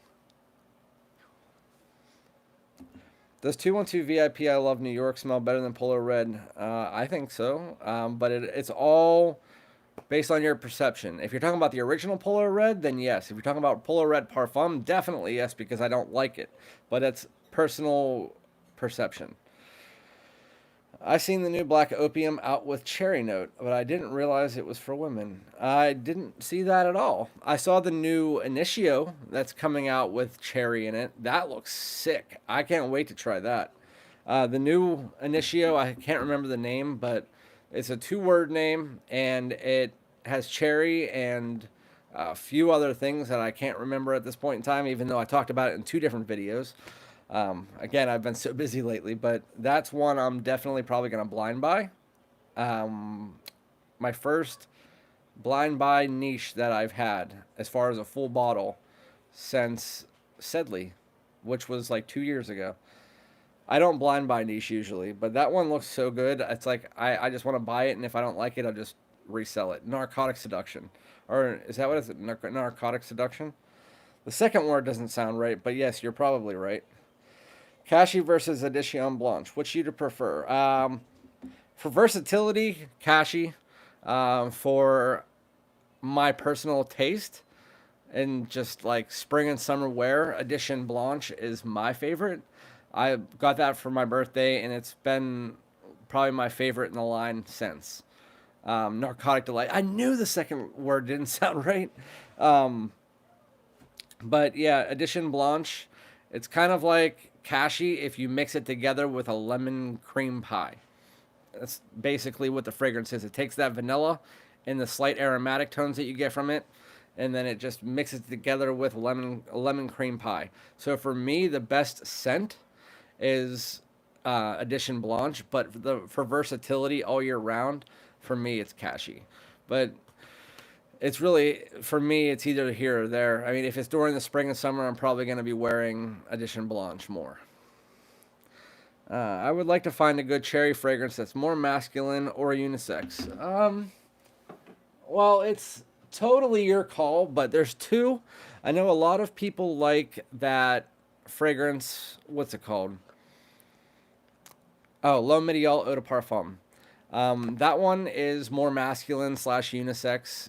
Speaker 1: Does 212 VIP I Love New York smell better than Polo Red? I think so, but it's all based on your perception. If you're talking about the original Polo Red, then yes. If you're talking about Polo Red Parfum, definitely yes, because I don't like it. But it's personal perception. I seen the new Black Opium out with Cherry Note, but I didn't realize it was for women. I didn't see that at all. I saw the new Initio that's coming out with Cherry in it. That looks sick. I can't wait to try that. The new Initio, I can't remember the name, but it's a 2-word name, and it has cherry and a few other things that I can't remember at this point in time, even though I talked about it in 2 different videos. Again, I've been so busy lately, but that's one I'm definitely probably going to blind buy. My first blind buy niche that I've had as far as a full bottle since Sedley, which was like 2 years ago. I don't blind buy niche usually, but that one looks so good. It's like I just want to buy it, and if I don't like it, I'll just resell it. Narcotic Seduction. Or is that what it is? Narcotic Seduction? The second word doesn't sound right, but yes, you're probably right. Kashi versus Edition Blanche. Which you to prefer? For versatility, Kashi. For my personal taste and just like spring and summer wear, Edition Blanche is my favorite. I got that for my birthday, and it's been probably my favorite in the line since. Narcotic Delight. I knew the second word didn't sound right. But yeah, Edition Blanche. It's kind of like Kashi if you mix it together with a lemon cream pie. That's basically what the fragrance is. It takes that vanilla and the slight aromatic tones that you get from it, and then it just mixes it together with lemon cream pie. So for me, the best scent is Edition Blanche, but for versatility all year round, for me it's Kashi. But it's really, for me, it's either here or there. I mean, if it's during the spring and summer, I'm probably going to be wearing Edition Blanche more. I would like to find a good cherry fragrance that's more masculine or unisex. Well, it's totally your call, but there's 2. I know a lot of people like that fragrance. What's it called? Oh, L'Homme Ideal Eau de Parfum. That one is more masculine / unisex,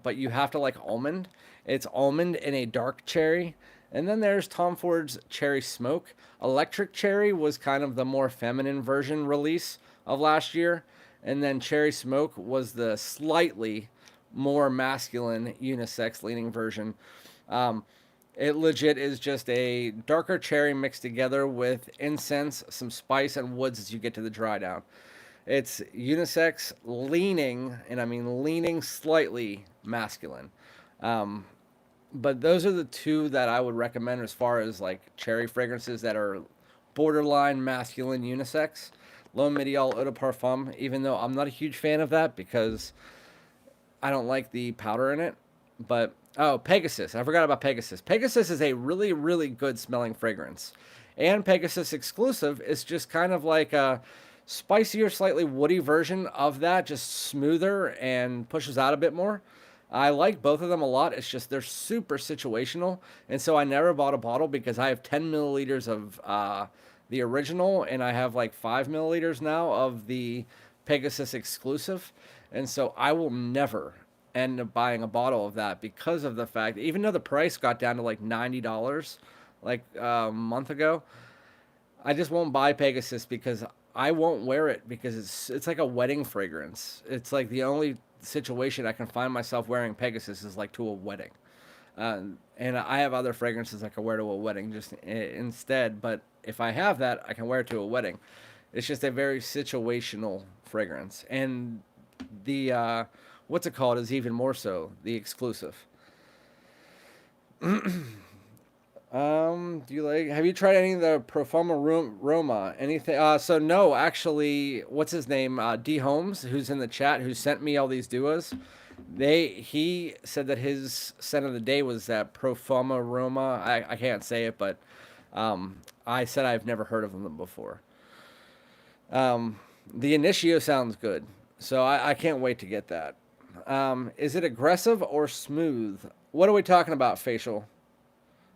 Speaker 1: but you have to like almond. It's almond in a dark cherry. And then there's Tom Ford's Cherry Smoke. Electric Cherry was kind of the more feminine version release of last year. And then Cherry Smoke was the slightly more masculine unisex leaning version. It legit is just a darker cherry mixed together with incense, some spice, and woods as you get to the dry down. It's unisex leaning, and I mean leaning slightly masculine. But those are the 2 that I would recommend as far as like cherry fragrances that are borderline masculine unisex. L'Homme Ideal Eau de Parfum, even though I'm not a huge fan of that because I don't like the powder in it. But, oh, Pegasus. I forgot about Pegasus. Pegasus is a really, really good smelling fragrance. And Pegasus exclusive is just kind of like a spicier, slightly woody version of that, just smoother and pushes out a bit more. I like both of them a lot. It's just they're super situational. And so I never bought a bottle because I have 10 milliliters of the original, and I have like 5 milliliters now of the Pegasus exclusive. And so I will never, end up buying a bottle of that because of the fact, even though the price got down to like $90 like a month ago, I just won't buy Pegasus because I won't wear it because it's like a wedding fragrance. It's like the only situation I can find myself wearing Pegasus is like to a wedding. And I have other fragrances I can wear to a wedding just instead. But if I have that, I can wear it to a wedding. It's just a very situational fragrance, and the what's it called is even more so the exclusive. Do you like? Have you tried any of the Profuma Roma? Anything? So no, actually, what's his name? D Holmes, who's in the chat, who sent me all these duos. He said that his scent of the day was that Profuma Roma. I can't say it, but I said I've never heard of them before. The Initio sounds good, so I can't wait to get that. Is it aggressive or smooth? What are we talking about, facial?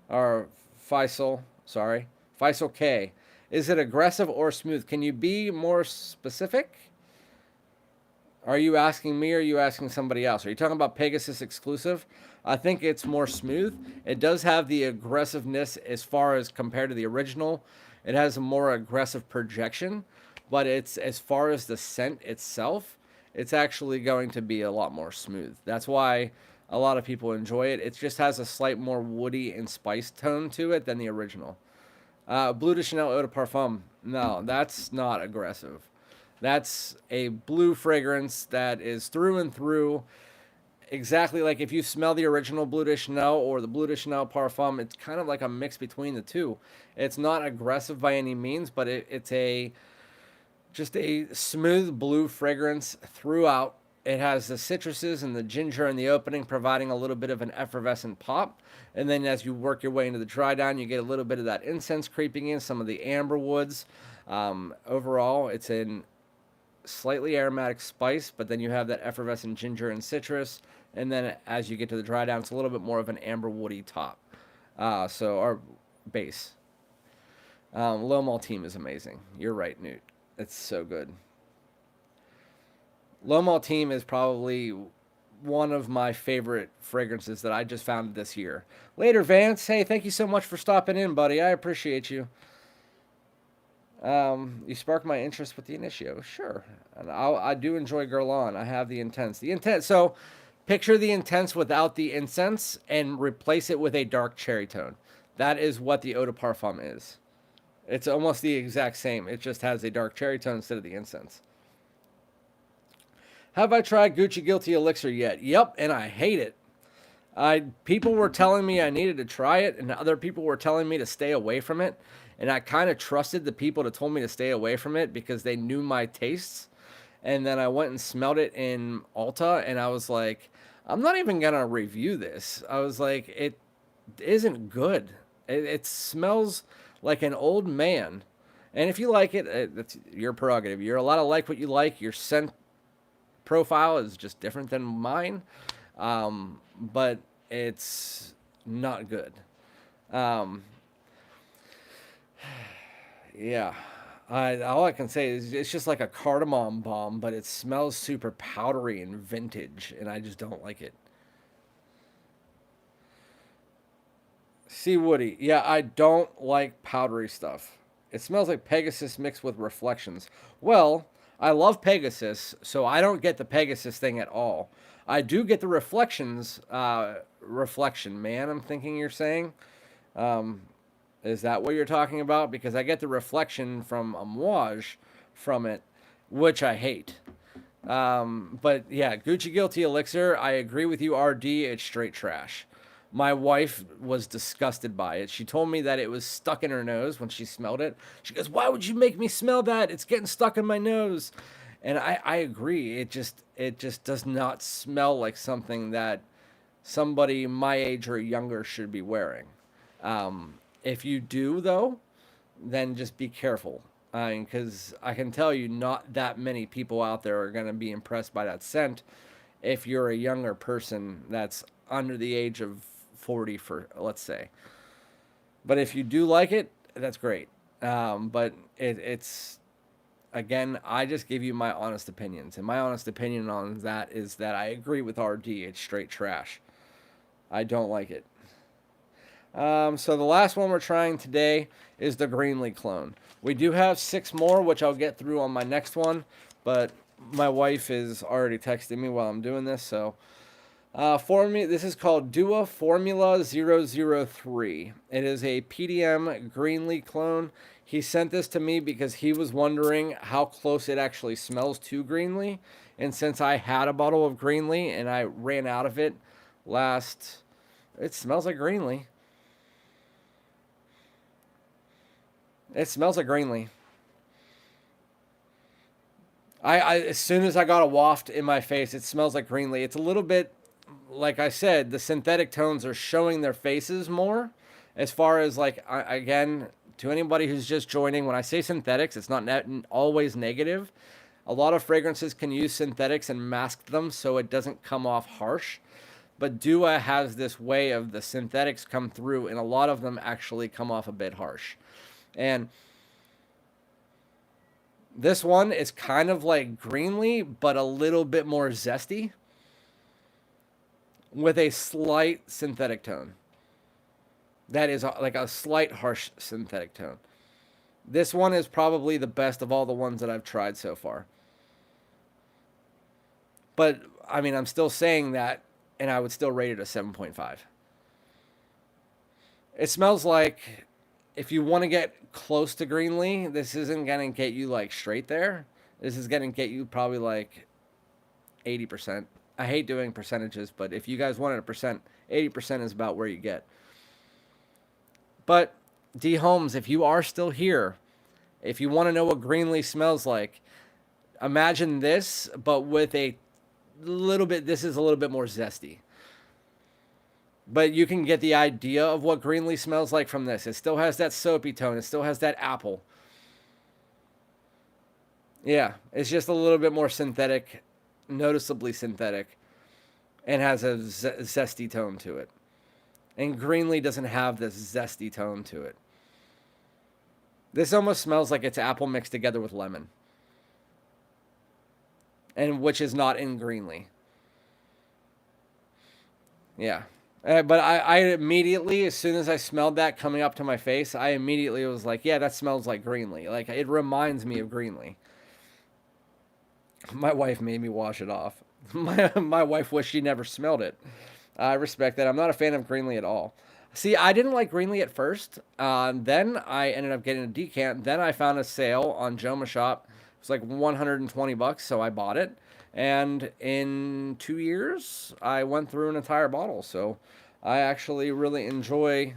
Speaker 1: Or Faisal, sorry. Faisal K. Is it aggressive or smooth? Can you be more specific? Are you asking me or are you asking somebody else? Are you talking about Pegasus exclusive? I think it's more smooth. It does have the aggressiveness as far as compared to the original. It has a more aggressive projection, but it's as far as the scent itself, it's actually going to be a lot more smooth. That's why a lot of people enjoy it. It just has a slight more woody and spice tone to it than the original. Bleu de Chanel Eau de Parfum. No, that's not aggressive. That's a blue fragrance that is through and through exactly like if you smell the original Bleu de Chanel or the Bleu de Chanel Parfum, it's kind of like a mix between the two. It's not aggressive by any means, but it's a just a smooth blue fragrance throughout. It has the citruses and the ginger in the opening, providing a little bit of an effervescent pop. And then as you work your way into the dry down, you get a little bit of that incense creeping in, some of the amber woods. Overall, it's in slightly aromatic spice, but then you have that effervescent ginger and citrus. And then as you get to the dry down, it's a little bit more of an amber woody top. Our base. Low Maltine is amazing. You're right, Newt. It's so good. Low Maltine is probably one of my favorite fragrances that I just found this year. Later, Vance. Hey, thank you so much for stopping in, buddy. I appreciate you. You sparked my interest with the Initio. Sure. And I do enjoy Guerlain. I have the Intense. The Intense. So picture the Intense without the incense and replace it with a dark cherry tone. That is what the Eau de Parfum is. It's almost the exact same. It just has a dark cherry tone instead of the incense. Have I tried Gucci Guilty Elixir yet? Yep, and I hate it. People were telling me I needed to try it, and other people were telling me to stay away from it. And I kind of trusted the people that told me to stay away from it because they knew my tastes. And then I went and smelled it in Ulta, and I was like, I'm not even going to review this. I was like, it isn't good. It smells like an old man. And if you like it, that's your prerogative. You're allowed to like what you like. Your scent profile is just different than mine. But it's not good. Yeah. All I can say is it's just like a cardamom bomb, but it smells super powdery and vintage, and I just don't like it. See, Woody. Yeah, I don't like powdery stuff. It smells like Pegasus mixed with reflections. Well, I love Pegasus, so I don't get the Pegasus thing at all. I do get the reflections, reflection, man. I'm thinking you're saying. Is that what you're talking about? Because I get the reflection from Amouage from it, which I hate. But yeah, Gucci Guilty Elixir, I agree with you, RD. It's straight trash. My wife was disgusted by it. She told me that it was stuck in her nose when she smelled it. She goes, "Why would you make me smell that? It's getting stuck in my nose." And I agree. It just does not smell like something that somebody my age or younger should be wearing. If you do, though, then just be careful. Because I can tell you, not that many people out there are going to be impressed by that scent if you're a younger person that's under the age of 40, for let's say. But if you do like it, that's great. But it's again, I just give you my honest opinions. And my honest opinion on that is that I agree with RD. It's straight trash. I don't like it. So the last one we're trying today is the Greenlee clone. We do have 6 more, which I'll get through on my next one, but my wife is already texting me while I'm doing this. So for me, this is called Dua Formula 003. It is a PDM Greenlee clone. He sent this to me because he was wondering how close it actually smells to Greenlee. And since I had a bottle of Greenlee and I ran out of it it smells like Greenlee. It smells like Greenlee. As soon as I got a waft in my face, it smells like Greenlee. It's a little bit, like I said, the synthetic tones are showing their faces more. As far as like, again, to anybody who's just joining, when I say synthetics, it's not always negative. A lot of fragrances can use synthetics and mask them so it doesn't come off harsh. But Dua has this way of the synthetics come through, and a lot of them actually come off a bit harsh. And this one is kind of like Greenlee, but a little bit more zesty with a slight synthetic tone. That is like a slight harsh synthetic tone. This one is probably the best of all the ones that I've tried so far. But, I mean, I'm still saying that, and I would still rate it a 7.5. It smells like, if you want to get close to Greenlee, this isn't going to get you like straight there. This is going to get you probably like 80%. I hate doing percentages, but if you guys wanted a percent, 80% is about where you get. But D Holmes, if you are still here, if you want to know what Greenlee smells like, imagine this, but with a little bit, this is a little bit more zesty. But you can get the idea of what Greenlee smells like from this. It still has that soapy tone. It still has that apple. Yeah, it's just a little bit more synthetic, noticeably synthetic, and has a zesty tone to it. And Greenlee doesn't have this zesty tone to it. This almost smells like it's apple mixed together with lemon. And which is not in Greenlee. Yeah. But I immediately, as soon as I smelled that coming up to my face, I immediately was like, yeah, that smells like Greenlee. Like, it reminds me of Greenlee. My wife made me wash it off. My wife wished she never smelled it. I respect that. I'm not a fan of Greenlee at all. See, I didn't like Greenlee at first. Then I ended up getting a decant. Then I found a sale on Joma Shop. It was like $120, so I bought it. And in 2 years, I went through an entire bottle. So I actually really enjoy.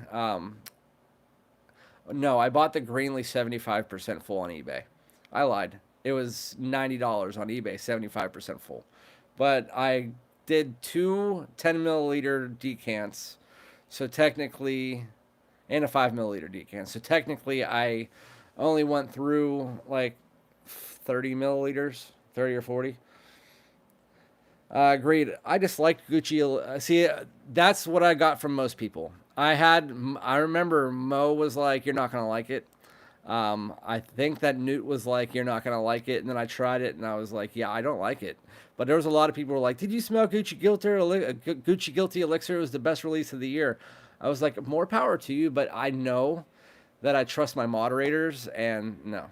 Speaker 1: No, I bought the Greenlee 75% full on eBay. I lied. It was $90 on eBay, 75% full. But I did 2 10 milliliter decants. So technically, and a 5 milliliter decant. So technically, I only went through like 30 milliliters, 30 or 40. Agreed. I just liked Gucci. See, that's what I got from most people. I remember Mo was like, "You're not gonna like it." I think that Newt was like, "You're not gonna like it," and then I tried it, and I was like, "Yeah, I don't like it." But there was a lot of people who were like, "Did you smell Gucci Guilty Elixir? It was the best release of the year." I was like, "More power to you," but I know that I trust my moderators, and no.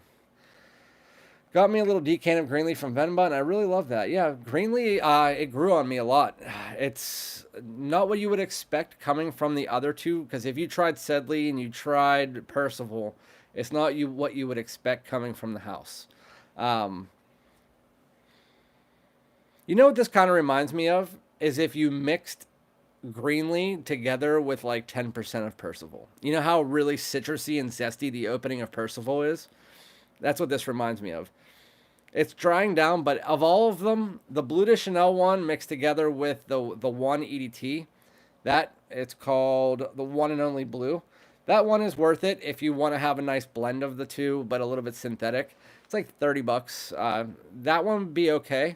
Speaker 1: Got me a little decant of Greenlee from Venba, and I really love that. Yeah, Greenlee, it grew on me a lot. It's not what you would expect coming from the other two, because if you tried Sedley and you tried Percival, it's not what you would expect coming from the house. You know what this kind of reminds me of? Is if you mixed Greenlee together with like 10% of Percival. You know how really citrusy and zesty the opening of Percival is? That's what this reminds me of. It's drying down, but of all of them, the Bleu de Chanel one mixed together with the one EDT, that it's called the One and Only Blue. That one is worth it if you want to have a nice blend of the two, but a little bit synthetic. It's like $30. That one would be okay.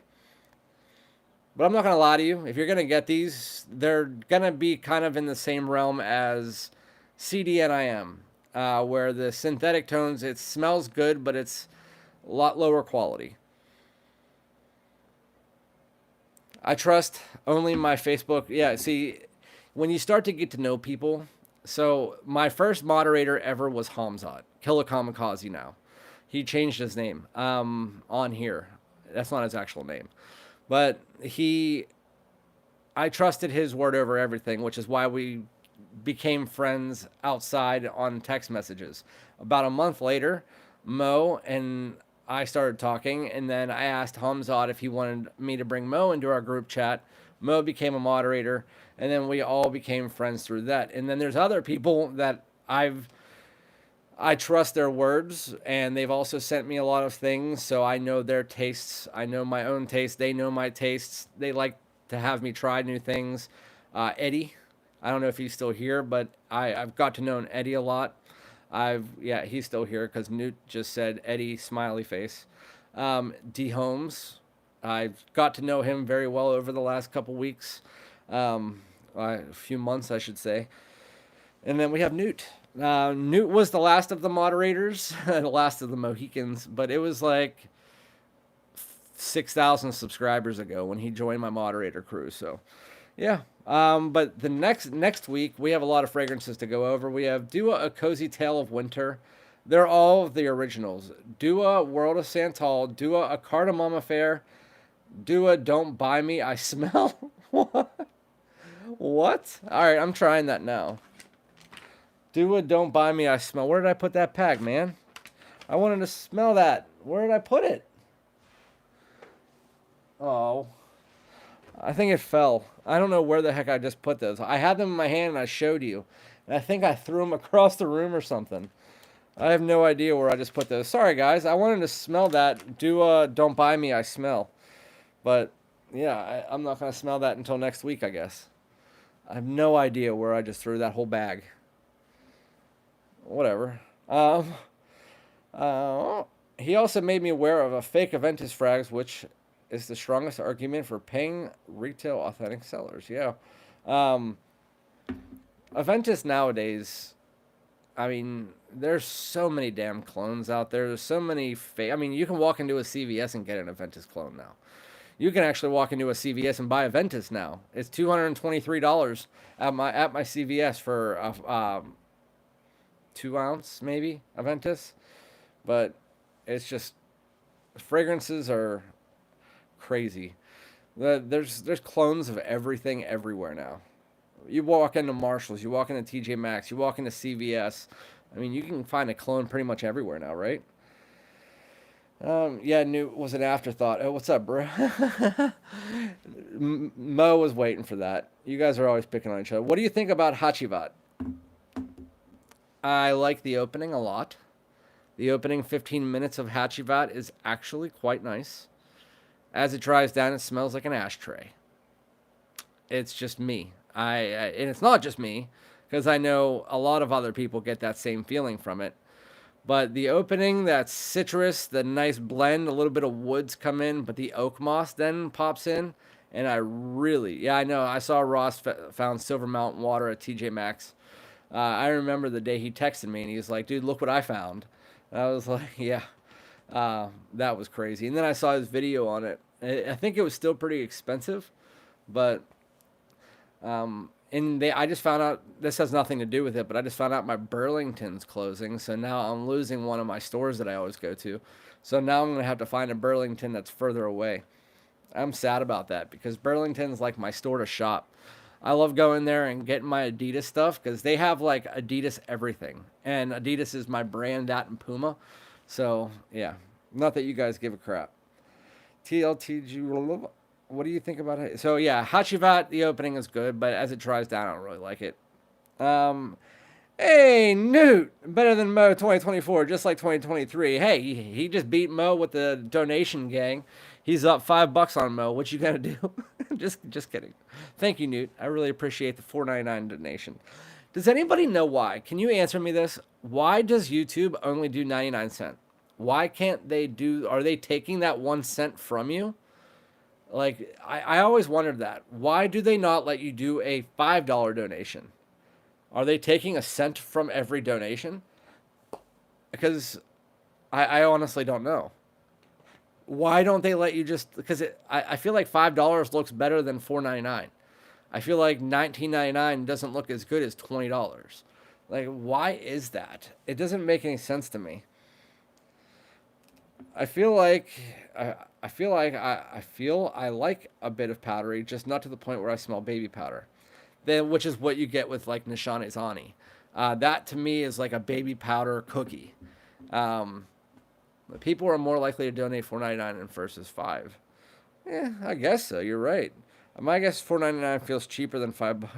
Speaker 1: But I'm not going to lie to you. If you're going to get these, they're going to be kind of in the same realm as CDNIM. Where the synthetic tones, it smells good, but it's A lot lower quality. I trust only my Facebook. Yeah, see, when you start to get to know people, so my first moderator ever was Hamzat, Killer Kamikaze now. He changed his name on here. That's not his actual name. But I trusted his word over everything, which is why we became friends outside on text messages. About a month later, Mo and I started talking, and then I asked Hamzat if he wanted me to bring Mo into our group chat. Mo became a moderator, and then we all became friends through that. And then there's other people that I trust their words, and they've also sent me a lot of things, so I know their tastes. I know my own taste. They know my tastes. They like to have me try new things. Eddie, I don't know if he's still here, but I've got to know Eddie a lot. Yeah, he's still here because Newt just said Eddie smiley face. D Holmes, I've got to know him very well over the last couple weeks, a few months, I should say. And then we have Newt. Newt was the last of the moderators, the last of the Mohicans, but it was like 6,000 subscribers ago when he joined my moderator crew. So, yeah. But the next week we have a lot of fragrances to go over. We have Dua, A Cozy Tale of Winter. They're all the originals. Dua, World of Santal. Dua, A Cardamom Affair. Dua, Don't Buy Me, I Smell. What? What? All right, I'm trying that now. Dua, Don't Buy Me, I Smell. Where did I put that pack, man? I wanted to smell that. Where did I put it? Oh, I think it fell. I don't know where the heck I just put those. I had them in my hand and I showed you. And I think I threw them across the room or something. I have no idea where I just put those. Sorry, guys. I wanted to smell that. Don't Buy Me, I Smell. But, yeah, I'm not going to smell that until next week, I guess. I have no idea where I just threw that whole bag. Whatever. He also made me aware of a fake Aventus frags, which is the strongest argument for paying retail authentic sellers. Yeah. Aventus nowadays, I mean, there's so many damn clones out there. There's so many fake. I mean, you can walk into a CVS and get an Aventus clone now. You can actually walk into a CVS and buy Aventus now. It's $223 at my CVS for a 2-ounce maybe Aventus, but it's just fragrances are crazy. There's clones of everything everywhere now. You walk into Marshalls, you walk into TJ Maxx, you walk into CVS. I mean, you can find a clone pretty much everywhere now, right? Yeah, Newt was an afterthought. Oh, what's up, bro? Mo was waiting for that. You guys are always picking on each other. What do you think about Hachivat? I like the opening a lot. The opening 15 minutes of Hachivat is actually quite nice. As it dries down, it smells like an ashtray. It's just me. And it's not just me, because I know a lot of other people get that same feeling from it. But the opening, that citrus, the nice blend, a little bit of woods come in, but the oak moss then pops in. And I know, I saw Ross found Silver Mountain water at TJ Maxx. I remember the day he texted me and he was like, dude, look what I found. And I was like, yeah, that was crazy. And then I saw his video on it. I think it was still pretty expensive, but I just found out, this has nothing to do with it, but I just found out my Burlington's closing. So now I'm losing one of my stores that I always go to. So now I'm going to have to find a Burlington that's further away. I'm sad about that because Burlington's like my store to shop. I love going there and getting my Adidas stuff because they have like Adidas everything. And Adidas is my brand, that and Puma. So, yeah. Not that you guys give a crap. TLTG, what do you think about it? So, yeah, Hachivat, the opening is good, but as it dries down, I don't really like it. Hey, Newt, better than Mo 2024, just like 2023. Hey, he just beat Mo with the donation gang. He's up $5 on Mo. What you gonna do? just kidding. Thank you, Newt. I really appreciate the $4.99 donation. Does anybody know why? Can you answer me this? Why does YouTube only do 99 cents? Why can't they do? Are they taking that 1 cent from you? Like I always wondered that. Why do they not let you do a $5 donation? Are they taking a cent from every donation? Because I honestly don't know. Why don't they let you just, because I feel like $5 looks better than $4.99. I feel like $19.99 doesn't look as good as $20. Like, why is that? It doesn't make any sense to me. I feel like I like a bit of powdery, just not to the point where I smell baby powder. Then, which is what you get with like Nishane Zani. That to me is like a baby powder cookie. Um, People are more likely to donate $4.99 versus five. Yeah, I guess so. You're right. I guess $4.99 feels cheaper than $5.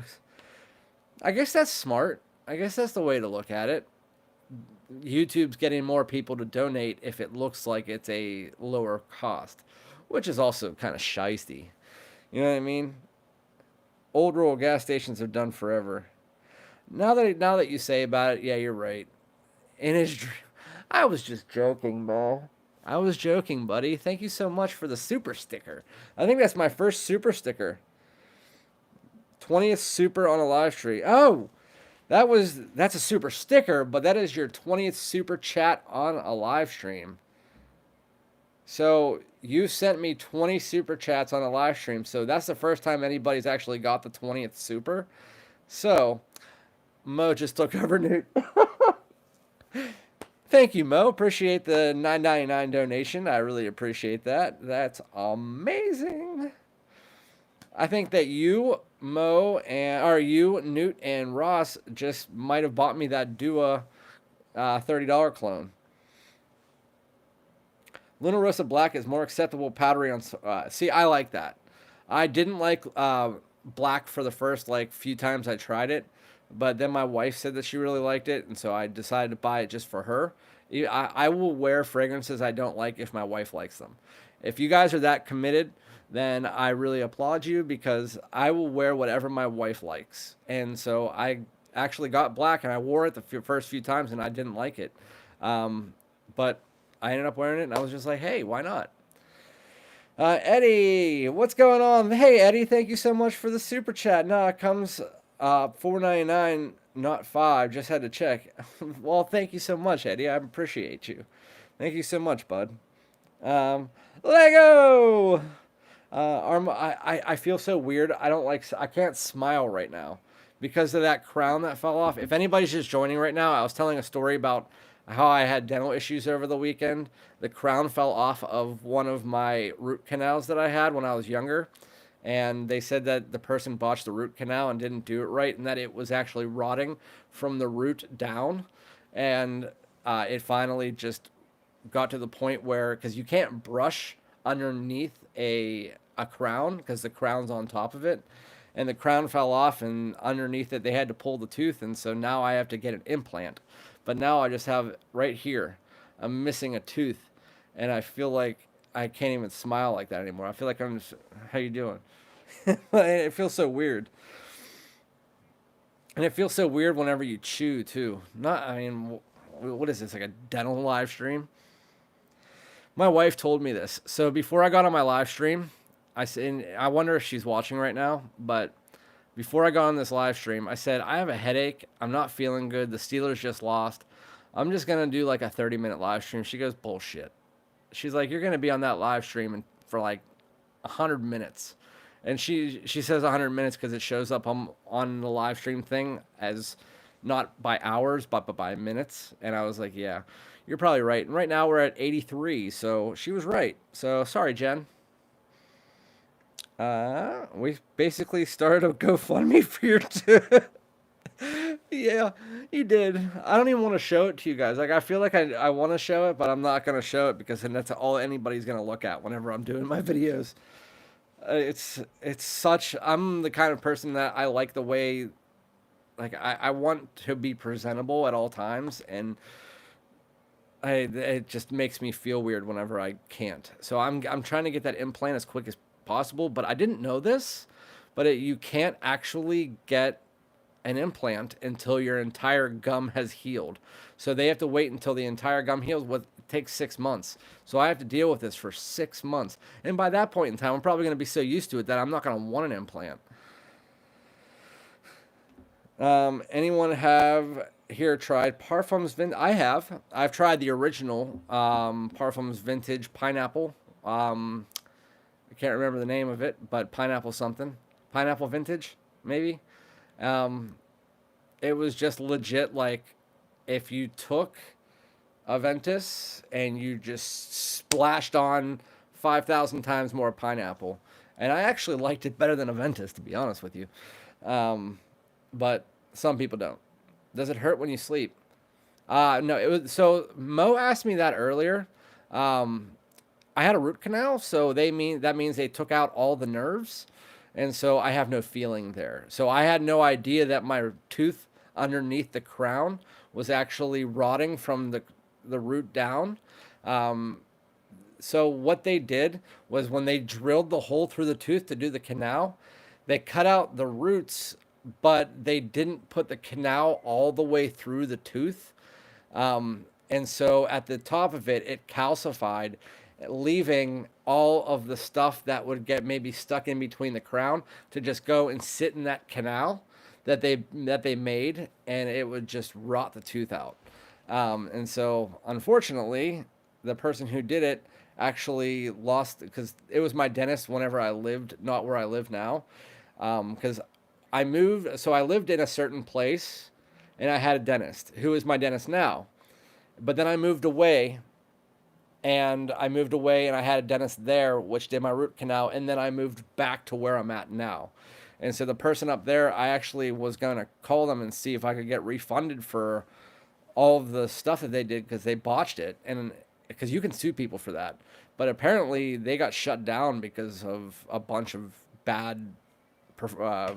Speaker 1: I guess that's smart. I guess that's the way to look at it. YouTube's getting more people to donate if it looks like it's a lower cost, which is also kind of shisty. You know what I mean? Old rural gas stations are done forever. Now that you say about it, yeah, you're right. In his dream, I was just joking, Mo. I was joking, buddy. Thank you so much for the super sticker. I think that's my first super sticker. 20th super on a live stream. Oh, that's a super sticker, but that is your 20th super chat on a live stream. So you sent me 20 super chats on a live stream. So that's the first time anybody's actually got the 20th super. So Mo just took over Newt. Thank you, Mo. Appreciate the $9.99 donation. I really appreciate that. That's amazing. I think that you, Mo, you, Newt, and Ross just might have bought me that Dua $30 clone. Luna Rosa Black is more acceptable powdery on. See, I like that. I didn't like black for the first like few times I tried it, but then my wife said that she really liked it, and so I decided to buy it just for her. I will wear fragrances I don't like if my wife likes them. If you guys are that committed, then I really applaud you because I will wear whatever my wife likes. And so I actually got black and I wore it the first few times and I didn't like it. But I ended up wearing it and I was just like, hey, why not? Eddie, what's going on? Hey, Eddie, thank you so much for the super chat. No, it comes $4.99, not $5. Just had to check. Well, thank you so much, Eddie. I appreciate you. Thank you so much, bud. Lego. I feel so weird. I can't smile right now because of that crown that fell off. If anybody's just joining right now, I was telling a story about how I had dental issues over the weekend. The crown fell off of one of my root canals that I had when I was younger. And they said that the person botched the root canal and didn't do it right, and that it was actually rotting from the root down. And it finally just got to the point where, because you can't brush underneath a crown because the crown's on top of it, and the crown fell off, and underneath it they had to pull the tooth, and so now I have to get an implant. But now I just have right here, I'm missing a tooth, and I feel like I can't even smile like that anymore. I feel like I'm just, how you doing? It feels so weird. And it feels so weird whenever you chew too. I mean, what is this, like a dental live stream? My wife told me this. So before I got on my live stream, I said, I wonder if she's watching right now, but before I got on this live stream, I said, I have a headache. I'm not feeling good. The Steelers just lost. I'm just going to do like a 30-minute live stream. She goes, bullshit. She's like, you're going to be on that live stream for like 100 minutes. And she says 100 minutes because it shows up on the live stream thing as not by hours, but by minutes. And I was like, yeah, you're probably right. And right now we're at 83, so she was right. So sorry, Jen. We basically started a GoFundMe for your Yeah, you did. I don't even want to show it to you guys. Like, I feel like I want to show it, but I'm not going to show it because then that's all anybody's going to look at whenever I'm doing my videos. It's such, I'm the kind of person that I like the way, like, I want to be presentable at all times, and it just makes me feel weird whenever I can't. So I'm trying to get that implant as quick as possible, but I didn't know this, but you can't actually get an implant until your entire gum has healed. So they have to wait until the entire gum heals. What takes 6 months. So I have to deal with this for 6 months. And by that point in time, I'm probably going to be so used to it that I'm not going to want an implant. Anyone have here tried Parfums Vintage? I have. I've tried the original Parfums Vintage Pineapple. I can't remember the name of it, but pineapple something, pineapple vintage, maybe. Um, it was just legit like if you took Aventus and you just splashed on 5,000 times more pineapple. And I actually liked it better than Aventus, to be honest with you. Um, but some people don't. Does it hurt when you sleep? No, it was so Mo asked me that earlier. Um, I had a root canal, so that means they took out all the nerves, and so I have no feeling there. So I had no idea that my tooth underneath the crown was actually rotting from the root down. Um, so what they did was when they drilled the hole through the tooth to do the canal, they cut out the roots, but they didn't put the canal all the way through the tooth. And so at the top of it, it calcified, leaving all of the stuff that would get maybe stuck in between the crown to just go and sit in that canal that they made, and it would just rot the tooth out. And so, unfortunately, the person who did it actually lost because it was my dentist whenever I lived, not where I live now. Because I moved, so I lived in a certain place, and I had a dentist who is my dentist now. But then I moved away and I had a dentist there which did my root canal, and then I moved back to where I'm at now. And so the person up there, I actually was going to call them and see if I could get refunded for all of the stuff that they did because they botched it, and because you can sue people for that. But apparently they got shut down because of a bunch of bad uh,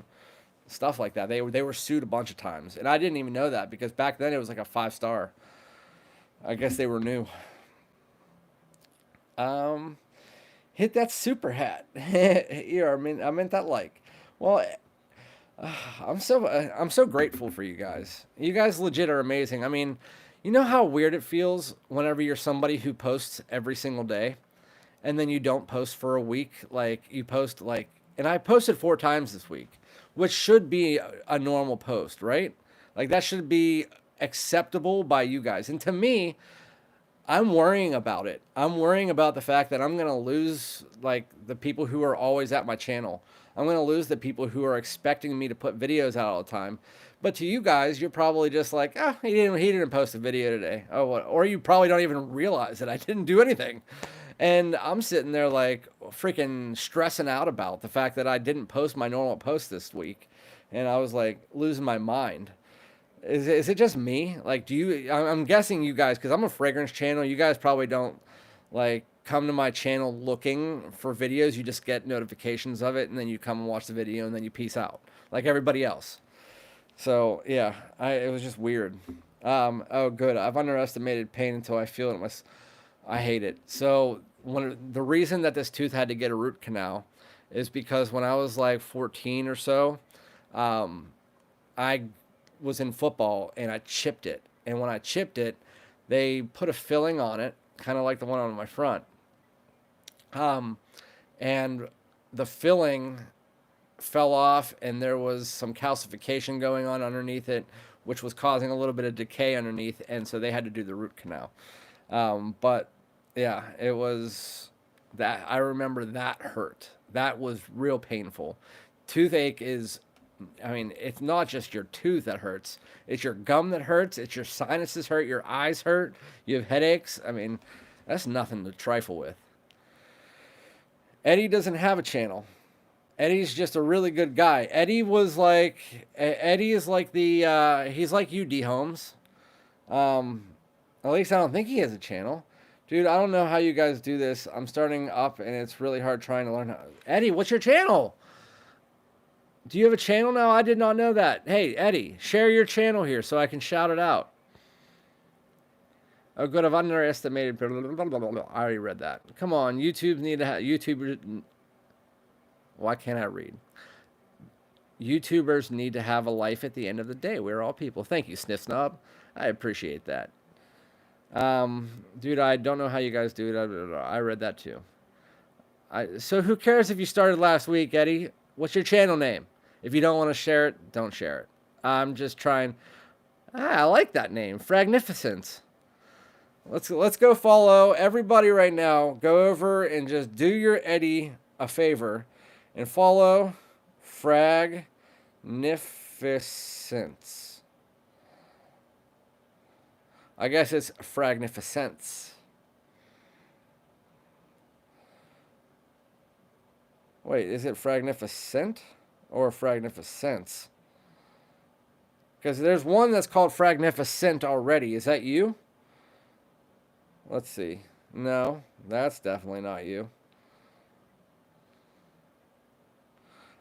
Speaker 1: stuff like that. They were sued a bunch of times, and I didn't even know that because back then it was like a 5 star. I guess they were new. Um, Hit that super hat. Here, I meant that like. Well, I'm so grateful for you guys. You guys legit are amazing. I mean, you know how weird it feels whenever you're somebody who posts every single day, and then you don't post for a week. Like you post like, and I posted 4 times this week, which should be a normal post, right? Like that should be acceptable by you guys. And to me, I'm worrying about it. I'm worrying about the fact that I'm going to lose like the people who are always at my channel. I'm going to lose the people who are expecting me to put videos out all the time. But to you guys, you're probably just like, ah, he didn't post a video today. Oh, what? Or you probably don't even realize that I didn't do anything. And I'm sitting there like freaking stressing out about the fact that I didn't post my normal post this week. And I was like losing my mind. Is it just me? Like, do you? I'm guessing you guys, because I'm a fragrance channel. You guys probably don't like come to my channel looking for videos. You just get notifications of it, and then you come and watch the video, and then you peace out like everybody else. So yeah, it was just weird. Oh, good. I've underestimated pain until I feel it. I hate it. So the reason that this tooth had to get a root canal is because when I was like 14 or so, I was in football and I chipped it. And when I chipped it, they put a filling on it, kind of like the one on my front. And the filling fell off, and there was some calcification going on underneath it, which was causing a little bit of decay underneath. And so they had to do the root canal. But yeah, it was that. I remember that hurt. That was real painful. Toothache is, I mean, it's not just your tooth that hurts. It's your gum that hurts. It's your sinuses hurt. Your eyes hurt. You have headaches. I mean, that's nothing to trifle with. Eddie doesn't have a channel. Eddie's just a really good guy. Eddie is like he's like you, D Holmes. At least I don't think he has a channel. Dude, I don't know how you guys do this. I'm starting up and it's really hard trying to learn how. Eddie, what's your channel? Do you have a channel now? I did not know that. Hey, Eddie, share your channel here so I can shout it out. Oh, good. I've underestimated. Blah, blah, blah, blah, blah. I already read that. Come on. YouTube need to have. YouTubers. Why can't I read? YouTubers need to have a life at the end of the day. We're all people. Thank you, Sniff Snob. I appreciate that. Dude, I don't know how you guys do it. I read that too. So who cares if you started last week, Eddie? What's your channel name? If you don't want to share it, don't share it. I'm just trying. I like that name, Fragnificence. Let's go follow everybody right now. Go over and just do your Eddie a favor and follow Fragnificence. I guess it's Fragnificence. Wait, is it Fragnificent or Fragnificence? Because there's one that's called Fragnificent already. Is that you? Let's see. No, that's definitely not you.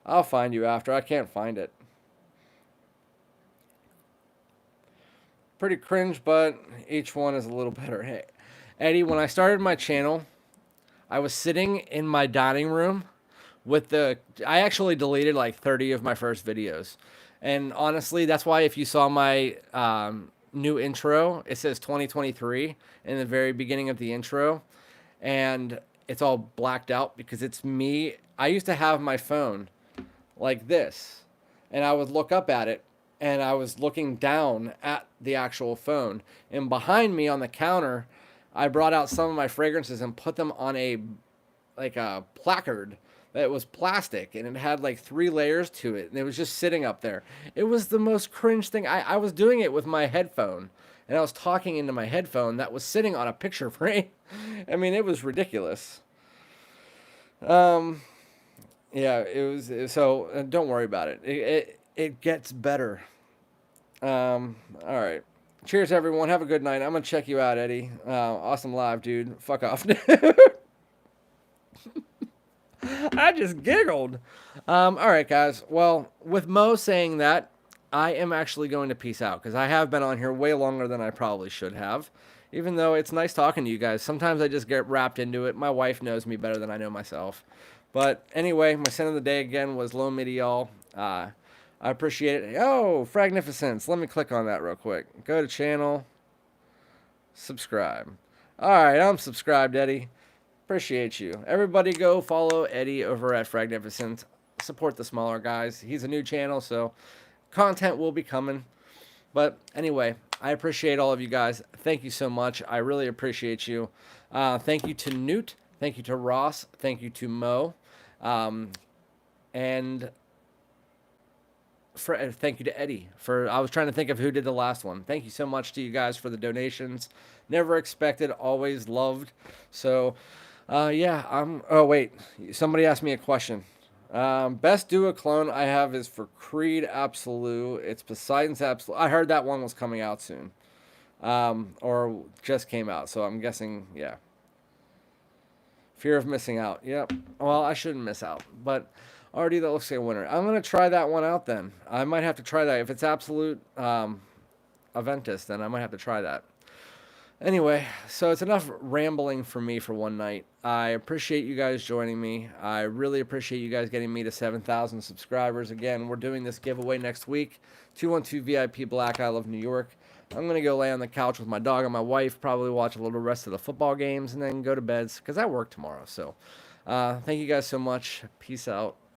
Speaker 1: I'll find you after. I can't find it. Pretty cringe, but each one is a little better. Hey, Eddie, when I started my channel, I was sitting in my dining room with the. I actually deleted like 30 of my first videos. And honestly, that's why if you saw my new intro, it says 2023 in the very beginning of the intro. And it's all blacked out because it's me. I used to have my phone like this, and I would look up at it, and I was looking down at the actual phone. And behind me on the counter, I brought out some of my fragrances and put them on a placard that was plastic, and it had like 3 layers to it, and it was just sitting up there. It was the most cringe thing. I was doing it with my headphone, and I was talking into my headphone that was sitting on a picture frame. I mean, it was ridiculous. Um, yeah, so don't worry about it. It gets better. All right. Cheers, everyone. Have a good night. I'm gonna check you out, Eddie. Awesome live, dude. Fuck off. I just giggled. All right, guys. Well, with Mo saying that, I am actually going to peace out because I have been on here way longer than I probably should have. Even though it's nice talking to you guys, sometimes I just get wrapped into it. My wife knows me better than I know myself. But anyway, my sin of the day again was low midi, y'all. I appreciate it. Oh, Fragnificence. Let me click on that real quick. Go to channel. Subscribe. All right, I'm subscribed, Eddie. Appreciate you. Everybody go follow Eddie over at Fragnificent. Support the smaller guys. He's a new channel, so content will be coming. But anyway, I appreciate all of you guys. Thank you so much. I really appreciate you. Thank you to Newt. Thank you to Ross. Thank you to Mo. And thank you to Eddie I was trying to think of who did the last one. Thank you so much to you guys for the donations. Never expected, always loved. So, yeah, oh wait, somebody asked me a question. Best duo clone I have is for Creed Absolute. It's Poseidon's Absolute. I heard that one was coming out soon. Or just came out. So I'm guessing, yeah. Fear of missing out. Yep. Well, I shouldn't miss out. But already that looks like a winner. I'm going to try that one out then. I might have to try that. If it's Absolute Aventus, then I might have to try that. Anyway, so it's enough rambling for me for one night. I appreciate you guys joining me. I really appreciate you guys getting me to 7,000 subscribers. Again, we're doing this giveaway next week. 212 VIP Black, I Love New York. I'm going to go lay on the couch with my dog and my wife, probably watch a little rest of the football games, and then go to bed because I work tomorrow. So thank you guys so much. Peace out.